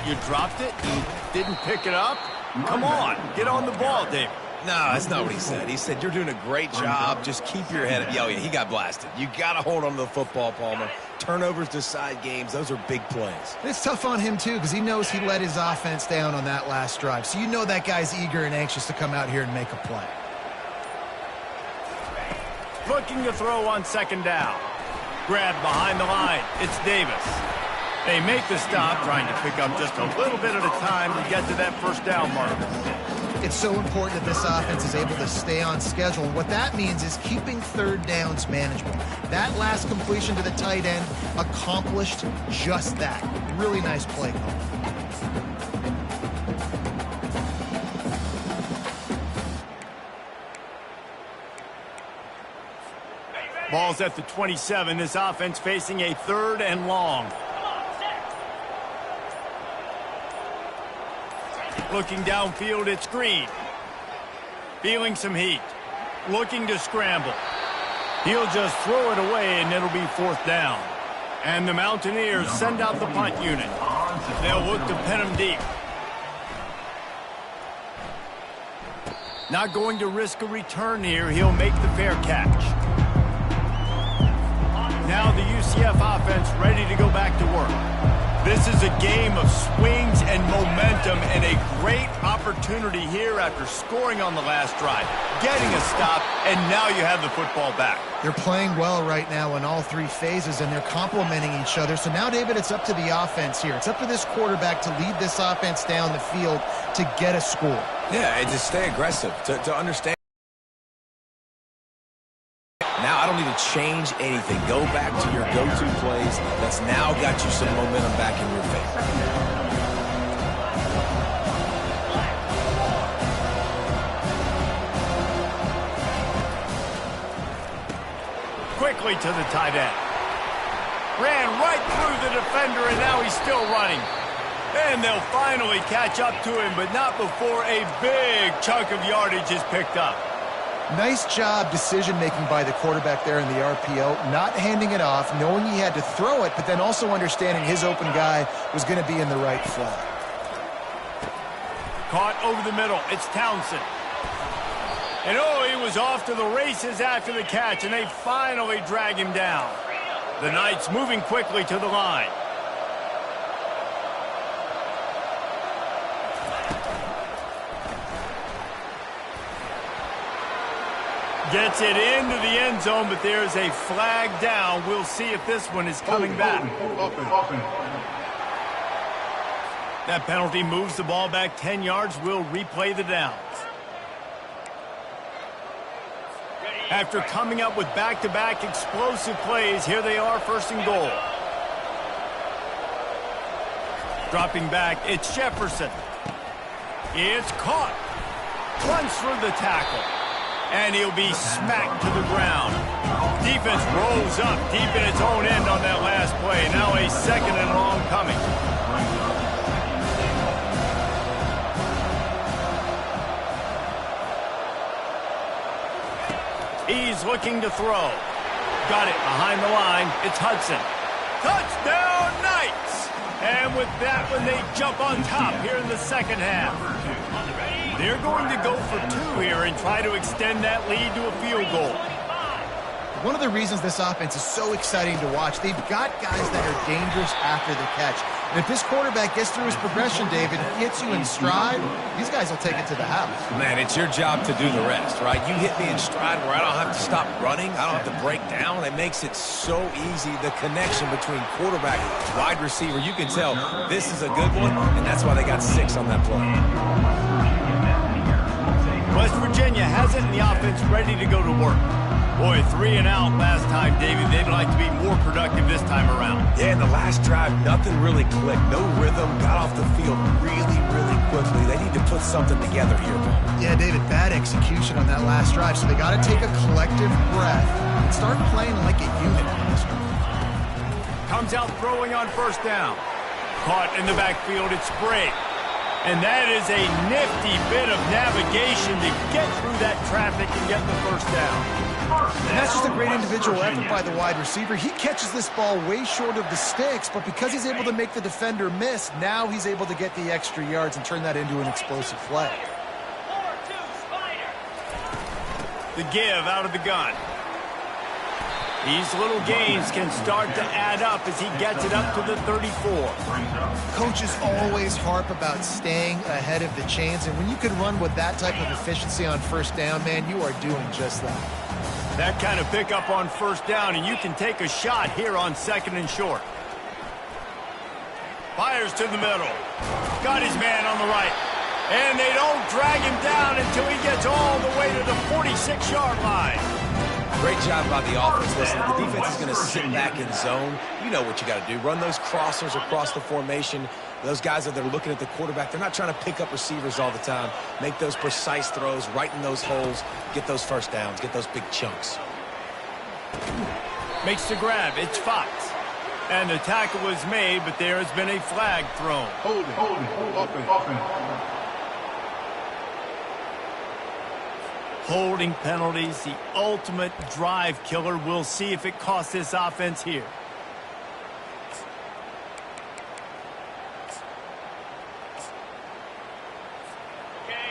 "You dropped it? You didn't pick it up? Come on, get on the ball, David." No, that's not what he said. He said, "You're doing a great job. Just keep your head up." Yeah, he got blasted. You got to hold on to the football, Palmer. Turnovers decide games. Those are big plays. It's tough on him, too, because he knows he let his offense down on that last drive. So you know that guy's eager and anxious to come out here and make a play. Looking to throw on second down. Grab behind the line. It's Davis. They make the stop, trying to pick up just a little bit at a time to get to that first down mark. It's so important that this offense is able to stay on schedule. And what that means is keeping third downs manageable. That last completion to the tight end accomplished just that. Really nice play call. Ball's at the 27. This offense facing a 3rd and long. Looking downfield, it's Green. Feeling some heat. Looking to scramble. He'll just throw it away, and it'll be 4th down. And the Mountaineers send out the punt unit. They'll look to pin him deep. Not going to risk a return here. He'll make the fair catch. Now the UCF offense ready to go back to work. This is a game of swings and momentum, and a great opportunity here after scoring on the last drive, getting a stop, and now you have the football back. They're playing well right now in all 3 phases, and they're complementing each other. So now, David, it's up to the offense here. It's up to this quarterback to lead this offense down the field to get a score. Yeah, and to stay aggressive, to understand. Now I don't need to change anything. Go back to your go-to plays. That's now got you some momentum back in your favor. Quickly to the tight end. Ran right through the defender, and now he's still running. And they'll finally catch up to him, but not before a big chunk of yardage is picked up. Nice job decision-making by the quarterback there in the RPO, not handing it off, knowing he had to throw it, but then also understanding his open guy was going to be in the right flat. Caught over the middle. It's Townsend. And oh, he was off to the races after the catch, and they finally drag him down. The Knights moving quickly to the line. Gets it into the end zone, but there's a flag down. We'll see if this one is coming back. That penalty moves the ball back 10 yards. We'll replay the downs. After coming up with back-to-back explosive plays, here they are, 1st and goal. Dropping back, it's Jefferson. It's caught. Runs through the tackle. And he'll be smacked to the ground. Defense rolls up deep in its own end on that last play. Now a 2nd and long coming. He's looking to throw. Got it behind the line. It's Hudson. Touchdown, Knights! And with that one, they jump on top here in the 2nd half. They're going to go for 2 here and try to extend that lead to a field goal. One of the reasons this offense is so exciting to watch, they've got guys that are dangerous after the catch. And if this quarterback gets through his progression, David, hits you in stride, these guys will take it to the house. Man, it's your job to do the rest, right? You hit me in stride where I don't have to stop running. I don't have to break down. It makes it so easy. The connection between quarterback and wide receiver, you can tell this is a good one, and that's why they got 6 on that play. West Virginia has it, and the offense ready to go to work. Boy, 3 and out last time, David. They'd like to be more productive this time around. Yeah, in the last drive, nothing really clicked. No rhythm, got off the field really, really quickly. They need to put something together here, Paul. Yeah, David, bad execution on that last drive, so they got to take a collective breath and start playing like a unit on this one. Comes out throwing on 1st down. Caught in the backfield, it's Sprague. And that is a nifty bit of navigation to get through that traffic and get the 1st down. And that's just a great individual effort by the wide receiver. He catches this ball way short of the sticks, but because he's able to make the defender miss, now he's able to get the extra yards and turn that into an explosive play. The give out of the gun. These little gains can start to add up as he gets it up to the 34. Coaches always harp about staying ahead of the chains, and when you can run with that type of efficiency on 1st down, man, you are doing just that. That kind of pickup on 1st down, and you can take a shot here on 2nd and short. Fires to the middle. Got his man on the right. And they don't drag him down until he gets all the way to the 46-yard line. Great job by the offense. Listen, the defense is going to sit back in zone. You know what you got to do. Run those crossers across the formation. Those guys that are looking at the quarterback, they're not trying to pick up receivers all the time. Make those precise throws, right in those holes, get those 1st downs, get those big chunks. Makes the grab. It's Fox. And the tackle was made, but there has been a flag thrown. Hold it. Holding penalties, the ultimate drive killer. We'll see if it costs this offense here.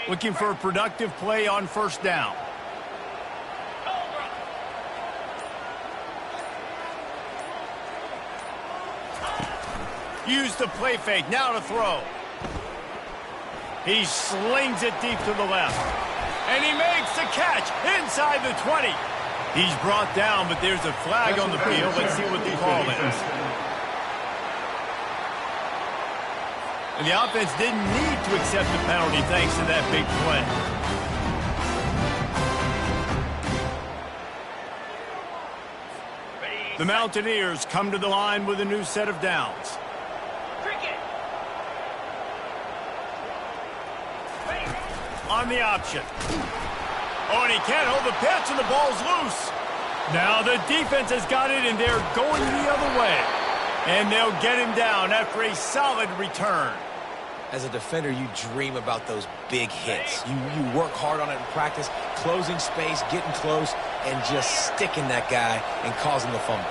Looking for a productive play on 1st down. Use the play fake, now to throw. He slings it deep to the left. And he makes the catch inside the 20. He's brought down, but there's a flag on the field. Let's see what the call is. And the offense didn't need to accept the penalty thanks to that big play. The Mountaineers come to the line with a new set of downs. On the option. Oh, and he can't hold the pitch, and the ball's loose. Now the defense has got it, and they're going the other way. And they'll get him down after a solid return. As a defender, you dream about those big hits. You work hard on it in practice, closing space, getting close, and just sticking that guy and causing the fumble.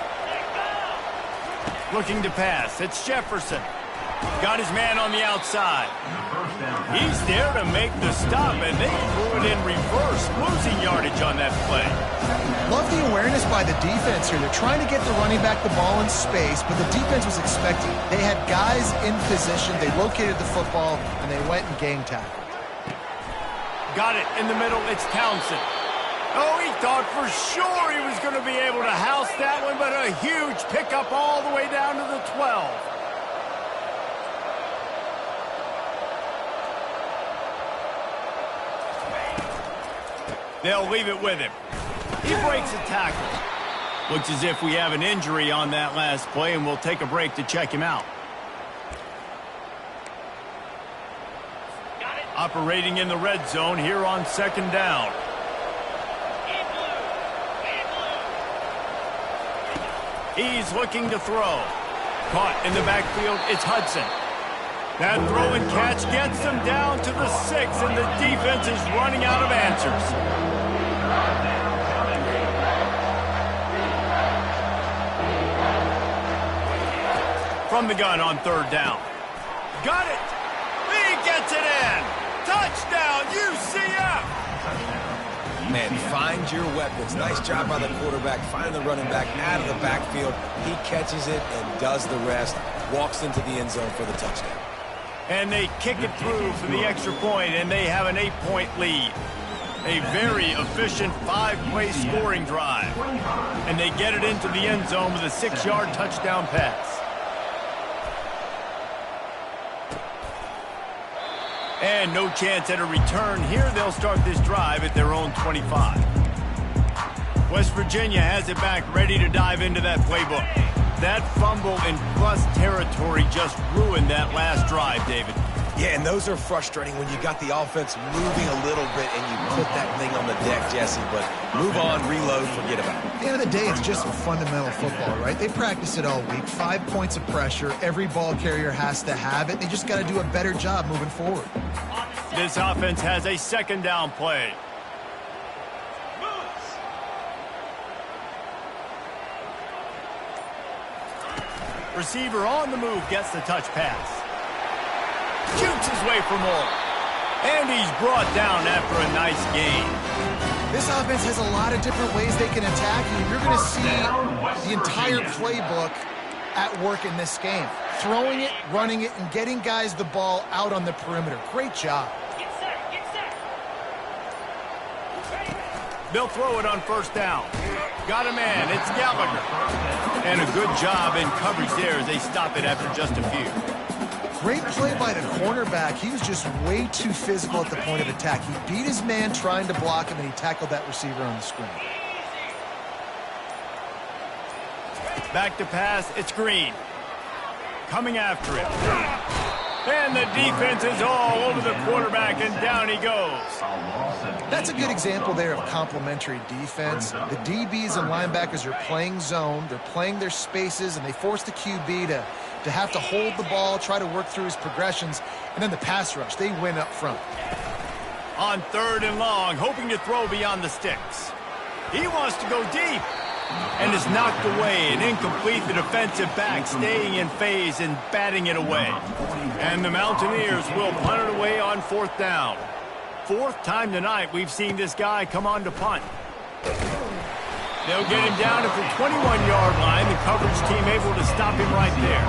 Looking to pass. It's Jefferson. Got his man on the outside. He's there to make the stop, and they threw it in reverse, losing yardage on that play. Love the awareness by the defense here. They're trying to get the running back the ball in space, but the defense was expecting. They had guys in position. They located the football, and they went and gang tackled. Got it in the middle. It's Townsend. Oh, he thought for sure he was going to be able to house that one, but a huge pickup all the way down to the 12. They'll leave it with him. He breaks a tackle. Looks as if we have an injury on that last play, and we'll take a break to check him out. Operating in the red zone here on 2nd down. He's looking to throw. Caught in the backfield, it's Hudson. That throw and catch gets them down to the 6, and the defense is running out of answers. From the gun on 3rd down. Got it! He gets it in! Touchdown, UCF! Man, find your weapons. Nice job by the quarterback. Find the running back out of the backfield. He catches it and does the rest. Walks into the end zone for the touchdown. And they kick it through for the extra point, and they have an 8-point lead. A very efficient 5-play scoring drive. And they get it into the end zone with a 6-yard touchdown pass. And no chance at a return. Here they'll start this drive at their own 25. West Virginia has it back, ready to dive into that playbook. That fumble in plus territory just ruined that last drive, David. Yeah, and those are frustrating when you got the offense moving a little bit and you put that thing on the deck, Jesse. But move on, reload, forget about it. At the end of the day, it's just fundamental football, right? They practice it all week. 5 points of pressure. Every ball carrier has to have it. They just got to do a better job moving forward. This offense has a 2nd down play. Receiver on the move gets the touch pass. Shoots his way for more. And he's brought down after a nice gain. This offense has a lot of different ways they can attack you. You're going to see the entire playbook at work in this game. Throwing it, running it, and getting guys the ball out on the perimeter. Great job. They'll throw it on 1st down. Got a man. It's Gallagher. And a good job in coverage there as they stop it after just a few. Great play by the cornerback. He was just way too physical at the point of attack. He beat his man trying to block him, and he tackled that receiver on the screen. Back to pass. It's Green. Coming after him. And the defense is all over the quarterback, and down he goes. That's a good example there of complementary defense. The DBs and linebackers are playing zone. They're playing their spaces, and they force the QB to have to hold the ball, try to work through his progressions, and then the pass rush. They win up front. On 3rd and long, hoping to throw beyond the sticks. He wants to go deep. And is knocked away and incomplete. The defensive back staying in phase and batting it away. And the Mountaineers will punt it away on 4th down. 4th time tonight we've seen this guy come on to punt. They'll get him down at the 21-yard line. The coverage team able to stop him right there.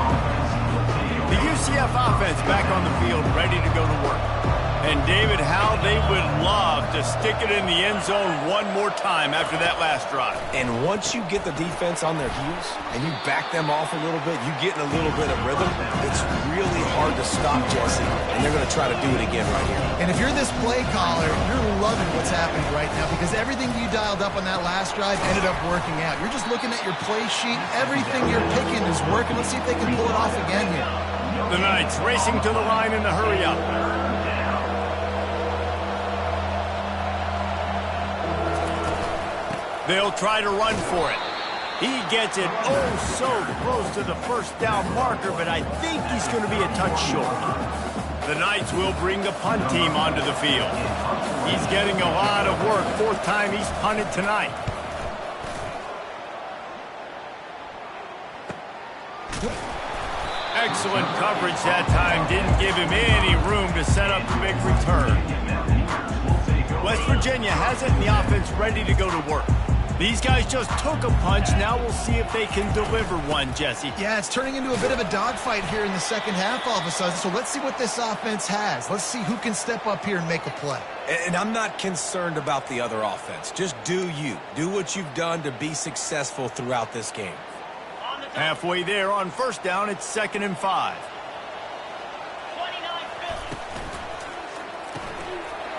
The UCF offense back on the field, ready to go to work. And, David, how they would love to stick it in the end zone one more time after that last drive. And once you get the defense on their heels and you back them off a little bit, you get in a little bit of rhythm, it's really hard to stop, Jesse, and they're going to try to do it again right here. And if you're this play caller, you're loving what's happening right now because everything you dialed up on that last drive ended up working out. You're just looking at your play sheet. Everything you're picking is working. Let's see if they can pull it off again here. The Knights racing to the line in a hurry up. They'll try to run for it. He gets it oh so close to the 1st down marker, but I think he's going to be a touch short. The Knights will bring the punt team onto the field. He's getting a lot of work. 4th time he's punted tonight. Excellent coverage that time. Didn't give him any room to set up the big return. West Virginia has it in the offense ready to go to work. These guys just took a punch. Now we'll see if they can deliver one, Jesse. Yeah, it's turning into a bit of a dogfight here in the 2nd half all of a sudden. So let's see what this offense has. Let's see who can step up here and make a play. And I'm not concerned about the other offense. Just do you. Do what you've done to be successful throughout this game. Halfway there on 1st down, it's 2nd and 5.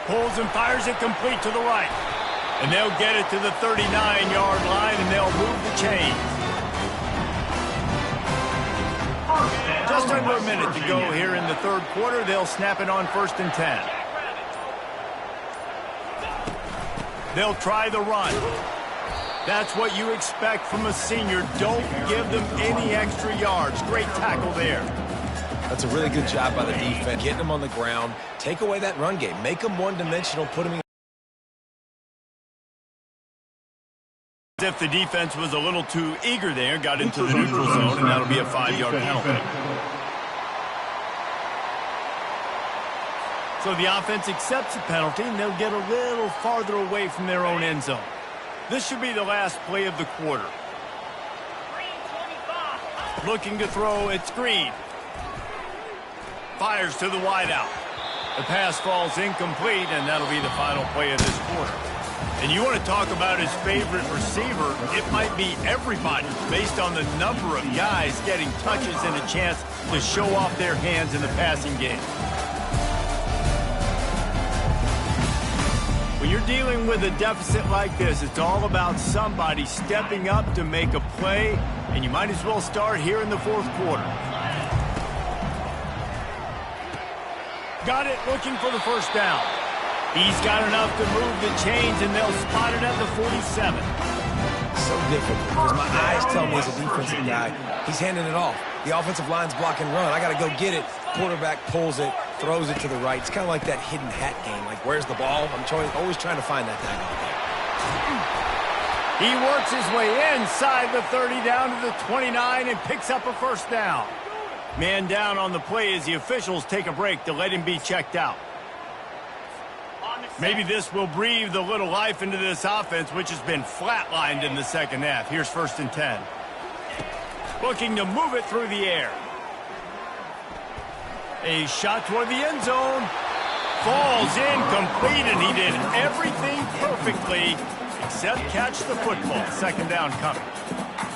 Pulls and fires it complete to the right. And they'll get it to the 39-yard line, and they'll move the chains. Just under a minute to go here in the third quarter. They'll snap it on 1st and 10. They'll try the run. That's what you expect from a senior. Don't give them any extra yards. Great tackle there. That's a really good job by the defense. Getting them on the ground. Take away that run game. Make them one-dimensional. Put them in. If the defense was a little too eager there, got into the neutral zone, and that'll be a 5-yard penalty. So the offense accepts the penalty, and they'll get a little farther away from their own end zone. This should be the last play of the quarter. Looking to throw, it's Green. Fires to the wideout. The pass falls incomplete, and that'll be the final play of this quarter. And you want to talk about his favorite receiver, it might be everybody based on the number of guys getting touches and a chance to show off their hands in the passing game. When you're dealing with a deficit like this, it's all about somebody stepping up to make a play, and you might as well start here in the fourth quarter. Got it, looking for the first down. He's got enough to move the chains, and they'll spot it at the 47. So difficult because my eyes tell me as a defensive guy, he's handing it off. The offensive line's block and run. I got to go get it. Quarterback pulls it, throws it to the right. It's kind of like that hidden hat game. Like, where's the ball? I'm always trying to find that thing. He works his way inside the 30 down to the 29 and picks up a first down. Man down on the play as the officials take a break to let him be checked out. Maybe this will breathe a little life into this offense, which has been flatlined in the second half. Here's 1st and 10. Looking to move it through the air. A shot toward the end zone. Falls incomplete, and he did everything perfectly except catch the football. 2nd down coming.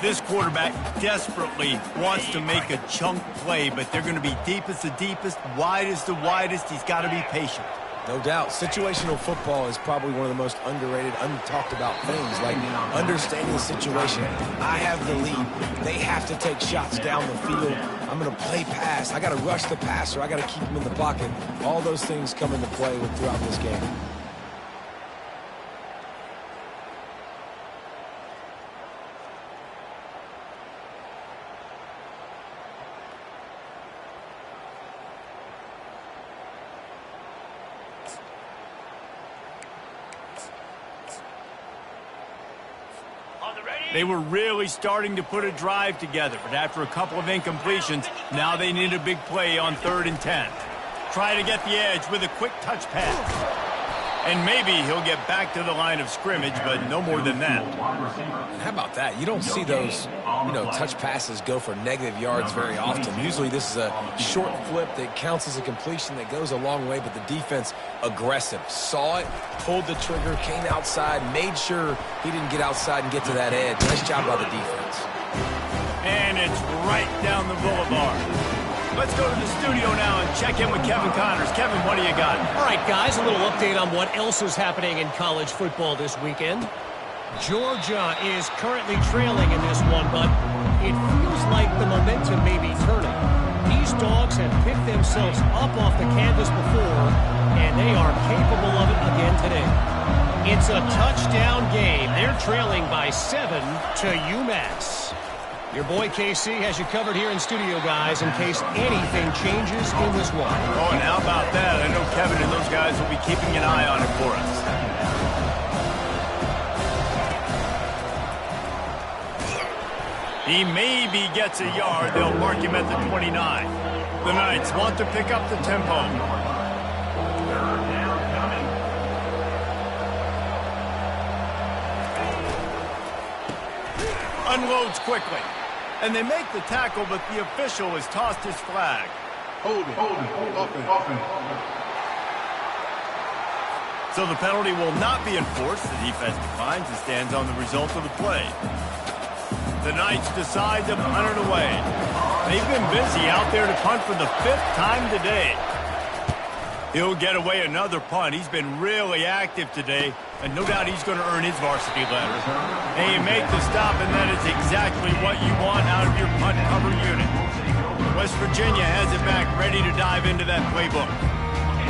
This quarterback desperately wants to make a chunk play, but they're going to be deep as the deepest, wide as the widest. He's got to be patient. No doubt. Situational football is probably one of the most underrated, untalked about things, like understanding the situation. I have the lead. They have to take shots down the field. I'm going to play pass. I got to rush the passer. I got to keep him in the pocket. All those things come into play throughout this game. They were really starting to put a drive together, but after a couple of incompletions, now they need a big play on 3rd and 10. Try to get the edge with a quick touch pass. And maybe he'll get back to the line of scrimmage, but no more than that. How about that? You don't see those, touch passes go for negative yards very often. Usually this is a short flip that counts as a completion that goes a long way, but the defense aggressive. Saw it, pulled the trigger, came outside, made sure he didn't get outside and get to that edge. Nice job by the defense. And it's right down the boulevard. Let's go to the studio now and check in with Kevin Connors. Kevin, what do you got? All right, guys, a little update on what else is happening in college football this weekend. Georgia is currently trailing in this one, but it feels like the momentum may be turning. These dogs have picked themselves up off the canvas before, and they are capable of it again today. It's a touchdown game. They're trailing by 7 to UMass. Your boy KC has you covered here in studio, guys, in case anything changes in this one. Oh, and how about that? I know Kevin and those guys will be keeping an eye on it for us. He maybe gets a yard. They'll mark him at the 29. The Knights want to pick up the tempo. Unloads quickly. And they make the tackle, but the official has tossed his flag. Hold it. Offense. So the penalty will not be enforced. The defense declines and stands on the result of the play. The Knights decide to punt it away. They've been busy out there to punt for the 5th time today. He'll get away another punt. He's been really active today. And no doubt he's going to earn his varsity letter. And you make the stop, and that is exactly what you want out of your punt cover unit. West Virginia has it back, ready to dive into that playbook.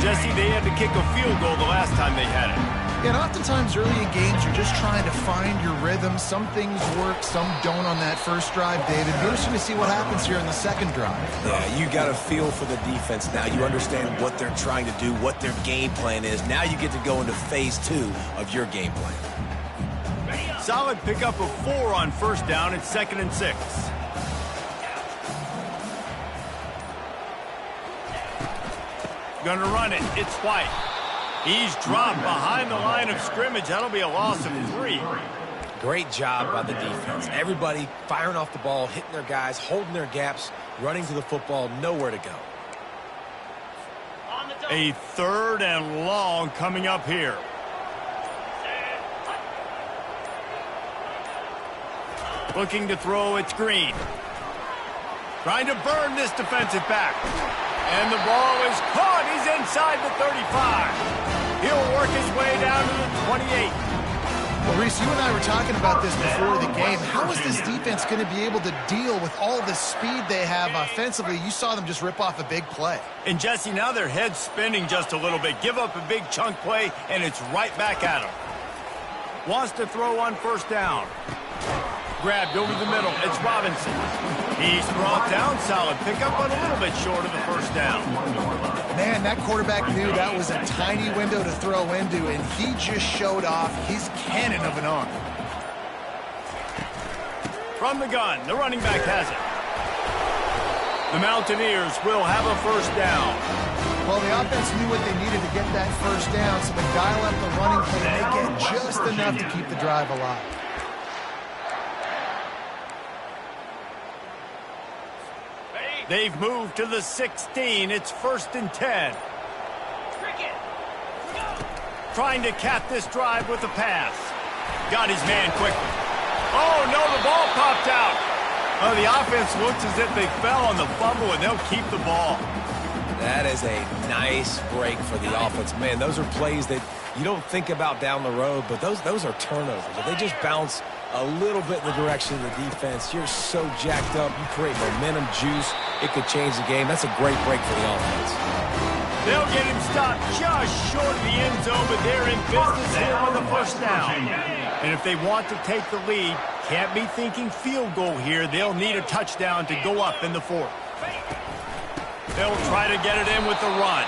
Jesse, they had to kick a field goal the last time they had it. And oftentimes early in games, you're just trying to find your rhythm. Some things work, some don't on that first drive, David. Be interesting to see what happens here in the second drive. Yeah, you got a feel for the defense now. You understand what they're trying to do, what their game plan is. Now you get to go into phase 2 of your game plan. Solid pickup of 4 on first down. It's 2nd and 6. Gonna run it. It's White. He's dropped behind the line of scrimmage. That'll be a loss of 3. Great job by the defense. Everybody firing off the ball, hitting their guys, holding their gaps, running to the football, nowhere to go. A 3rd and long coming up here. Looking to throw, it's Green. Trying to burn this defensive back. And the ball is caught. He's inside the 35. He'll work his way down to the 28. Well, Reese, you and I were talking about this before the game. How is this defense going to be able to deal with all the speed they have offensively? You saw them just rip off a big play. And, Jesse, now their head's spinning just a little bit. Give up a big chunk play, and it's right back at him. Wants to throw on first down. Grabbed over the middle. It's Robinson. He's brought down. Solid pickup, but a little bit short of the first down. Man, that quarterback knew that was a tiny window to throw into, and he just showed off his cannon of an arm. From the gun, the running back has it. The Mountaineers will have a first down. Well, the offense knew what they needed to get that first down, so they dial up the running play, and they get just enough to keep the drive alive. They've moved to the 16. It's 1st and 10. Trying to cap this drive with a pass. Got his man quickly. Oh, no, the ball popped out. Oh, the offense looks as if they fell on the fumble, and they'll keep the ball. That is a nice break for the offense. Man, those are plays that you don't think about down the road, but those are turnovers. If they just bounce a little bit in the direction of the defense, you're so jacked up. You create momentum, juice. It could change the game. That's a great break for the offense. They'll get him stopped just short of the end zone, but they're in business here with a first down. And if they want to take the lead, can't be thinking field goal here. They'll need a touchdown to go up in the 4th. They'll try to get it in with the run.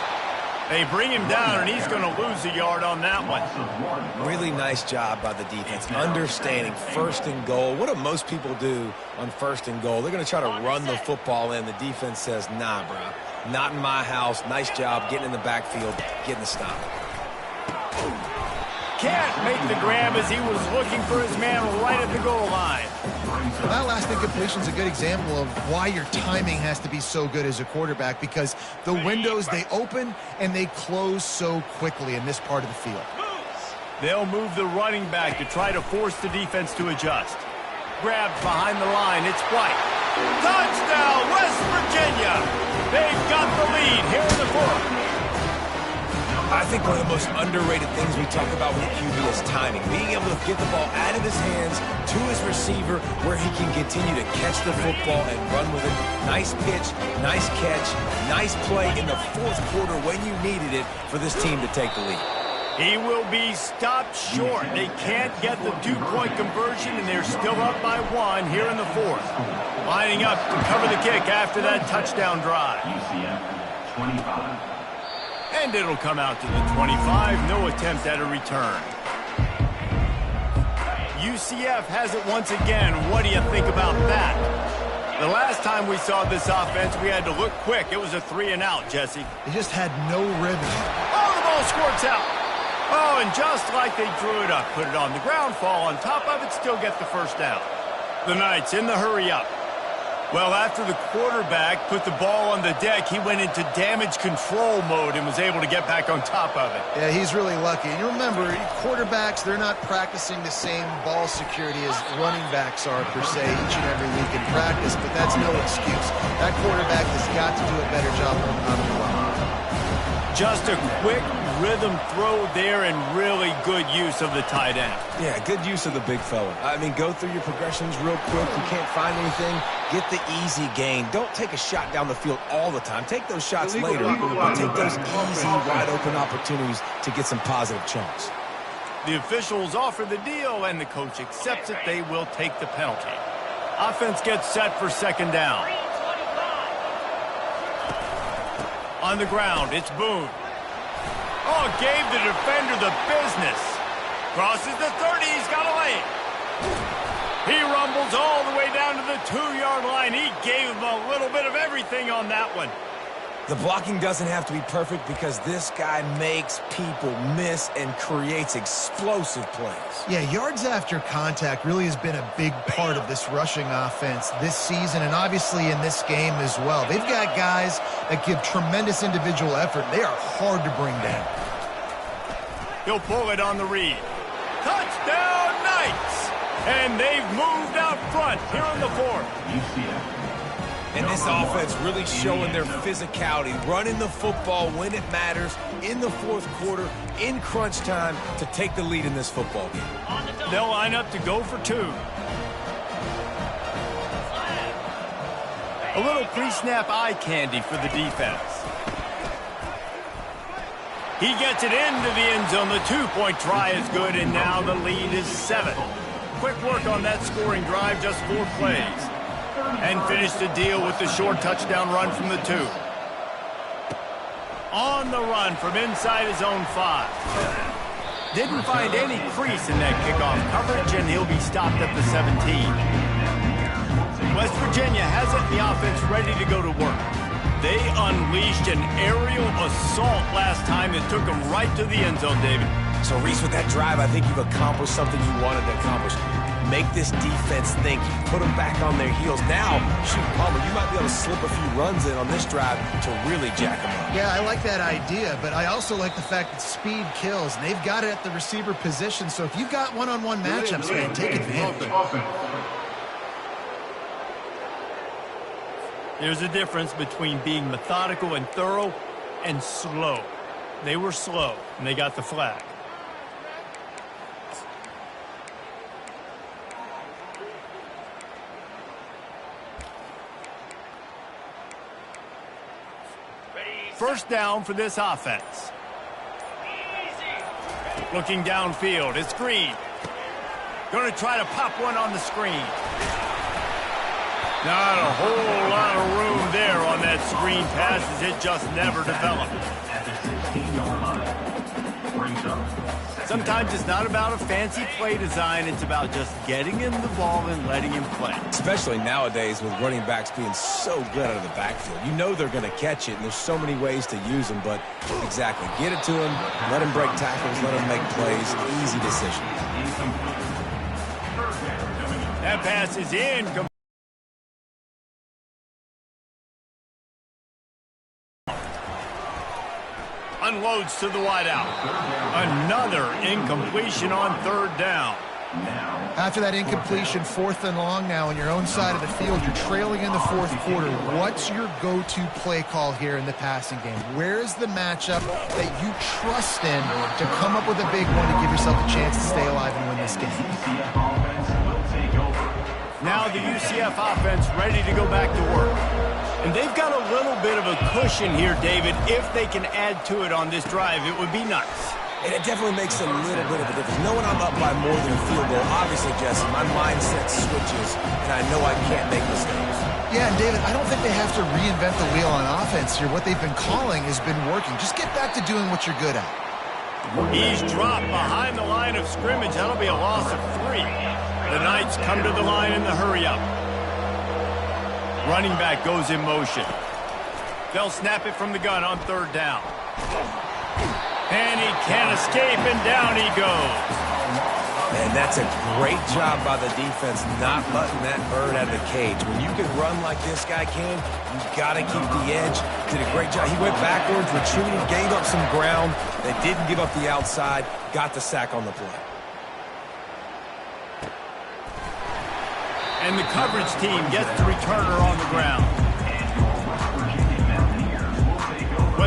They bring him down, and he's going to lose a yard on that one. Really nice job by the defense, understanding 1st and goal. What do most people do on 1st and goal? They're going to try to run the football in. The defense says, nah, bro, not in my house. Nice job getting in the backfield, getting the stop. Can't make the grab as he was looking for his man right at the goal line. Well, that last incompletion is a good example of why your timing has to be so good as a quarterback, because the windows, they open and they close so quickly in this part of the field. They'll move the running back to try to force the defense to adjust. Grabbed behind the line. It's White. Touchdown, West Virginia. They've got the lead here in the 4th. I think one of the most underrated things we talk about with QB is timing. Being able to get the ball out of his hands to his receiver where he can continue to catch the football and run with it. Nice pitch, nice catch, nice play in the 4th quarter when you needed it for this team to take the lead. He will be stopped short. They can't get the 2-point conversion, and they're still up by 1 here in the 4th. Lining up to cover the kick after that touchdown drive. UCF 25. And it'll come out to the 25. No attempt at a return. UCF has it once again. What do you think about that? The last time we saw this offense, we had to look quick. It was a 3-and-out, Jesse. They just had no rhythm. Oh, the ball squirts out. Oh, and just like they drew it up, put it on the ground, fall on top of it, still get the first down. The Knights in the hurry up. Well, after the quarterback put the ball on the deck, he went into damage control mode and was able to get back on top of it. Yeah, he's really lucky. And you remember, quarterbacks, they're not practicing the same ball security as running backs are, per se, each and every week in practice, but that's no excuse. That quarterback has got to do a better job on the line. Just a quick rhythm throw there and really good use of the tight end. Yeah, good use of the big fella. I mean, go through your progressions real quick. You can't find anything, get the easy gain. Don't take a shot down the field all the time. Take those shots later, but take those easy, wide-open opportunities to get some positive chunks. The officials offer the deal, and the coach accepts it. They will take the penalty. Offense gets set for second down. On the ground, it's Boone. Oh, gave the defender the business. Crosses the 30, he's got a lane. He rumbles all the way down to the 2-yard line. He gave him a little bit of everything on that one. The blocking doesn't have to be perfect because this guy makes people miss and creates explosive plays. Yeah, yards after contact really has been a big part of this rushing offense this season and obviously in this game as well. They've got guys that give tremendous individual effort. They are hard to bring down. He'll pull it on the read. Touchdown, Knights! And they've moved out front here in the fourth. UCF. And this offense really showing their physicality, running the football when it matters, in the fourth quarter, in crunch time, to take the lead in this football game. They'll line up to go for 2. A little pre-snap eye candy for the defense. He gets it into the end zone. The 2-point try is good, and now the lead is 7. Quick work on that scoring drive, just 4 plays. And finished the deal with the short touchdown run from the 2. On the run from inside his own 5. Didn't find any crease in that kickoff coverage, and he'll be stopped at the 17. West Virginia has it, the offense ready to go to work. They unleashed an aerial assault last time that took them right to the end zone, David. So, Reese, with that drive, I think you've accomplished something you wanted to accomplish. Make this defense think. Put them back on their heels. Now, shoot, Palmer, you might be able to slip a few runs in on this drive to really jack them up. Yeah, I like that idea, but I also like the fact that speed kills, and they've got it at the receiver position, so if you've got one-on-one matchups, man, take advantage. There's a difference between being methodical and thorough and slow. They were slow, and they got the flag. First down for this offense. Looking downfield, it's Green. Going to try to pop one on the screen. Not a whole lot of room there on that screen pass as it just never developed. At the 16-yard line. Brings up. Sometimes it's not about a fancy play design. It's about just getting him the ball and letting him play. Especially nowadays with running backs being so good out of the backfield. You know they're going to catch it, and there's so many ways to use them. But exactly, get it to him, let him break tackles, let him make plays. Easy decision. That pass is in. Unloads to the wideout. Another incompletion on 3rd down. After that incompletion, 4th and long now on your own side of the field, you're trailing in the 4th quarter. What's your go-to play call here in the passing game? Where's the matchup that you trust in to come up with a big one to give yourself a chance to stay alive and win this game? Now the UCF offense ready to go back to work. And they've got a little bit of a cushion here, David. If they can add to it on this drive, it would be nice. And it definitely makes a little bit of a difference. Knowing I'm up by more than a field goal, obviously, Jesse, my mindset switches, and I know I can't make mistakes. Yeah, and David, I don't think they have to reinvent the wheel on offense here. What they've been calling has been working. Just get back to doing what you're good at. He's dropped behind the line of scrimmage. That'll be a loss of 3. The Knights come to the line in the hurry-up. Running back goes in motion. They'll snap it from the gun on 3rd down. And he can't escape, and down he goes. And that's a great job by the defense not letting that bird out of the cage. When you can run like this guy can, you've got to keep the edge. Did a great job. He went backwards, retreated, gave up some ground. They didn't give up the outside, got the sack on the play. And the coverage team gets the returner on the ground.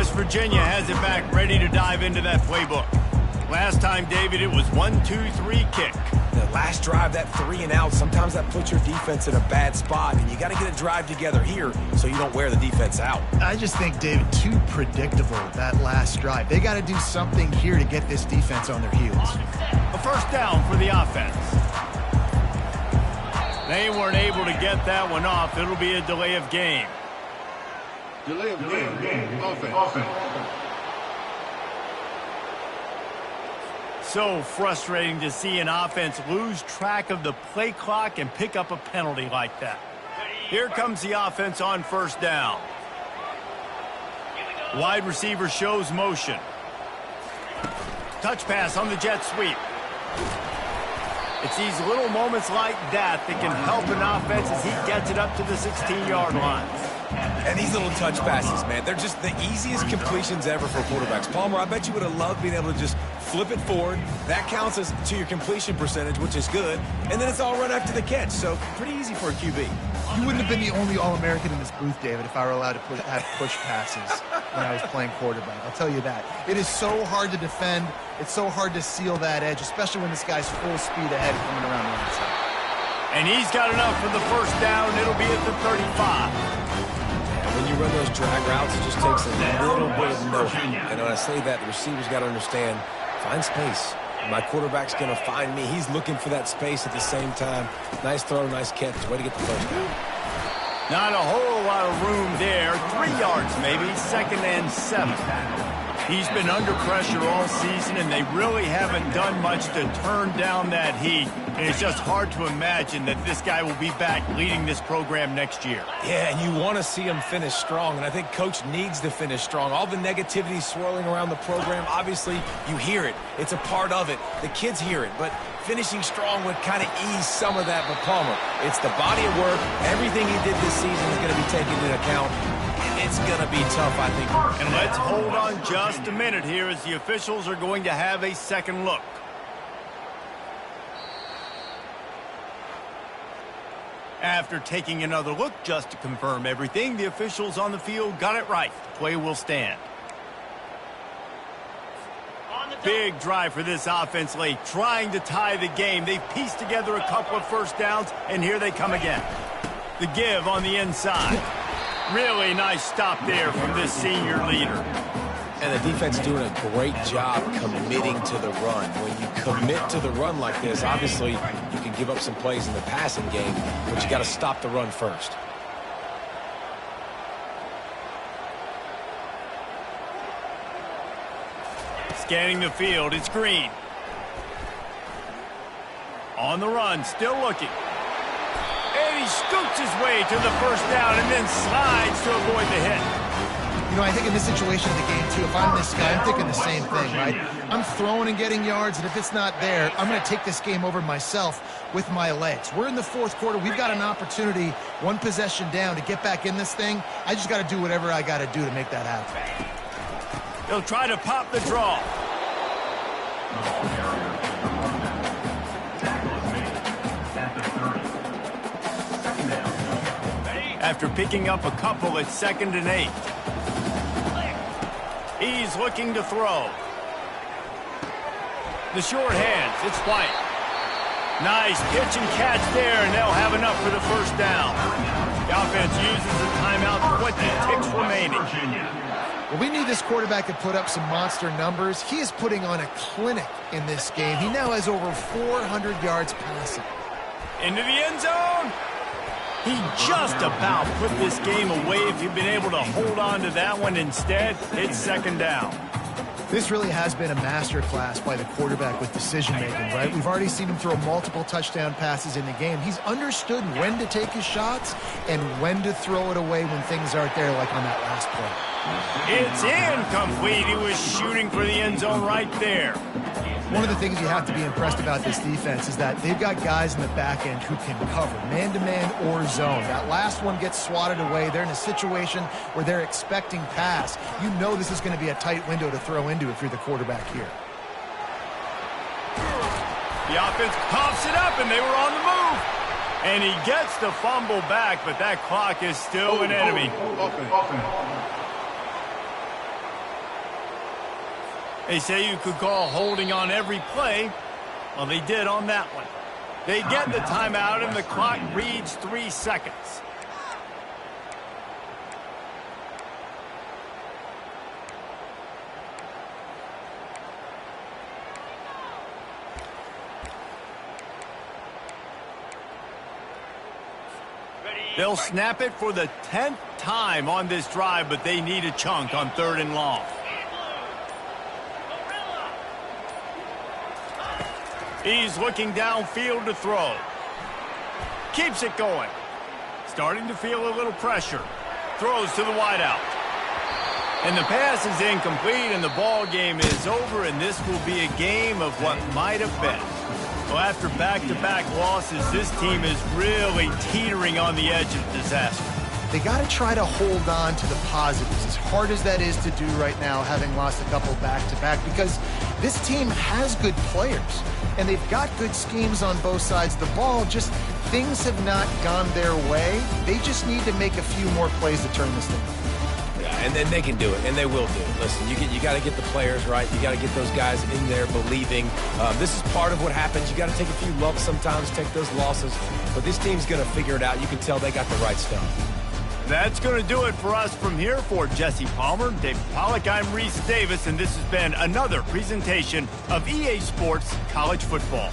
West Virginia has it back, ready to dive into that playbook. Last time, David, it was 1-2-3 kick. The last drive, that 3 and out, sometimes that puts your defense in a bad spot, and you got to get a drive together here so you don't wear the defense out. I just think, David, too predictable, that last drive. They got to do something here to get this defense on their heels. A first down for the offense. They weren't able to get that one off. It'll be a delay of game. Delay of game. Offense. So frustrating to see an offense lose track of the play clock and pick up a penalty like that. Here comes the offense on first down. Wide receiver shows motion. Touch pass on the jet sweep. It's these little moments like that that can help an offense as he gets it up to the 16-yard line. And these little touch passes, man, they're just the easiest completions ever for quarterbacks. Palmer, I bet you would have loved being able to just flip it forward. That counts as to your completion percentage, which is good. And then it's all run after the catch, so pretty easy for a QB. You wouldn't have been the only All-American in this booth, David, if I were allowed to have push passes when I was playing quarterback. I'll tell you that. It is so hard to defend. It's so hard to seal that edge, especially when this guy's full speed ahead coming around the outside. And he's got enough for the first down. It'll be at the 35. When you run those drag routes, it just takes a little bit of knowing. And when I say that, the receiver's got to understand, find space. My quarterback's going to find me. He's looking for that space at the same time. Nice throw, nice catch. Way to get the first down. Not a whole lot of room there. 3 yards maybe, 2nd and 7. He's been under pressure all season, and they really haven't done much to turn down that heat. And it's just hard to imagine that this guy will be back leading this program next year. Yeah, and you want to see him finish strong, and I think Coach needs to finish strong. All the negativity swirling around the program, obviously, you hear it. It's a part of it. The kids hear it, but finishing strong would kind of ease some of that. But Palmer, it's the body of work. Everything he did this season is going to be taken into account. It's going to be tough, I think. And let's hold on just a minute here as the officials are going to have a second look. After taking another look just to confirm everything, the officials on the field got it right. The play will stand. Big drive for this offense late, trying to tie the game. They've pieced together a couple of first downs, and here they come again. The give on the inside. Really nice stop there from this senior leader. And the defense doing a great job committing to the run. When you commit to the run like this, obviously you can give up some plays in the passing game, but you got to stop the run first. Scanning the field, it's Green. On the run, still looking. And he scoots his way to the first down and then slides to avoid the hit. You know, I think in this situation of the game, too, if I'm this guy, I'm thinking the same thing, right? I'm throwing and getting yards, and if it's not there, I'm going to take this game over myself with my legs. We're in the fourth quarter. We've got an opportunity, one possession down, to get back in this thing. I just got to do whatever I got to do to make that happen. He'll try to pop the draw. After picking up a couple at 2nd and 8. He's looking to throw. The short hands, it's White. Nice pitch and catch there, and they'll have enough for the first down. The offense uses the timeout, 20 ticks remaining. Well, we knew this quarterback could put up some monster numbers. He is putting on a clinic in this game. He now has over 400 yards passing. Into the end zone. He just about put this game away if he'd been able to hold on to that one instead. It's 2nd down. This really has been a masterclass by the quarterback with decision-making, right? We've already seen him throw multiple touchdown passes in the game. He's understood when to take his shots and when to throw it away when things aren't there, like on that last play. It's incomplete. He was shooting for the end zone right there. One of the things you have to be impressed about this defense is that they've got guys in the back end who can cover, man-to-man or zone. That last one gets swatted away. They're in a situation where they're expecting pass. You know this is going to be a tight window to throw into if you're the quarterback here. The offense pops it up, and they were on the move. And he gets the fumble back, but that clock is still an enemy. They say you could call holding on every play. Well, they did on that one. They get the timeout, and the clock reads 3 seconds. They'll snap it for the 10th time on this drive, but they need a chunk on 3rd and long. He's looking downfield to throw. Keeps it going. Starting to feel a little pressure. Throws to the wideout. And the pass is incomplete, and the ball game is over, and this will be a game of what might have been. Well, after back-to-back losses, this team is really teetering on the edge of disaster. They got to try to hold on to the positives, as hard as that is to do right now, having lost a couple back-to-back, because this team has good players, and they've got good schemes on both sides of the ball. Just things have not gone their way. They just need to make a few more plays to turn this thing. And then they can do it, and they will do it. Listen, you got to get the players right. You got to get those guys in there believing. This is part of what happens. You got to take a few lumps sometimes, take those losses. But this team's going to figure it out. You can tell they got the right stuff. That's going to do it for us from here. For Jesse Palmer, David Pollack, I'm Reese Davis, and this has been another presentation of EA Sports College Football.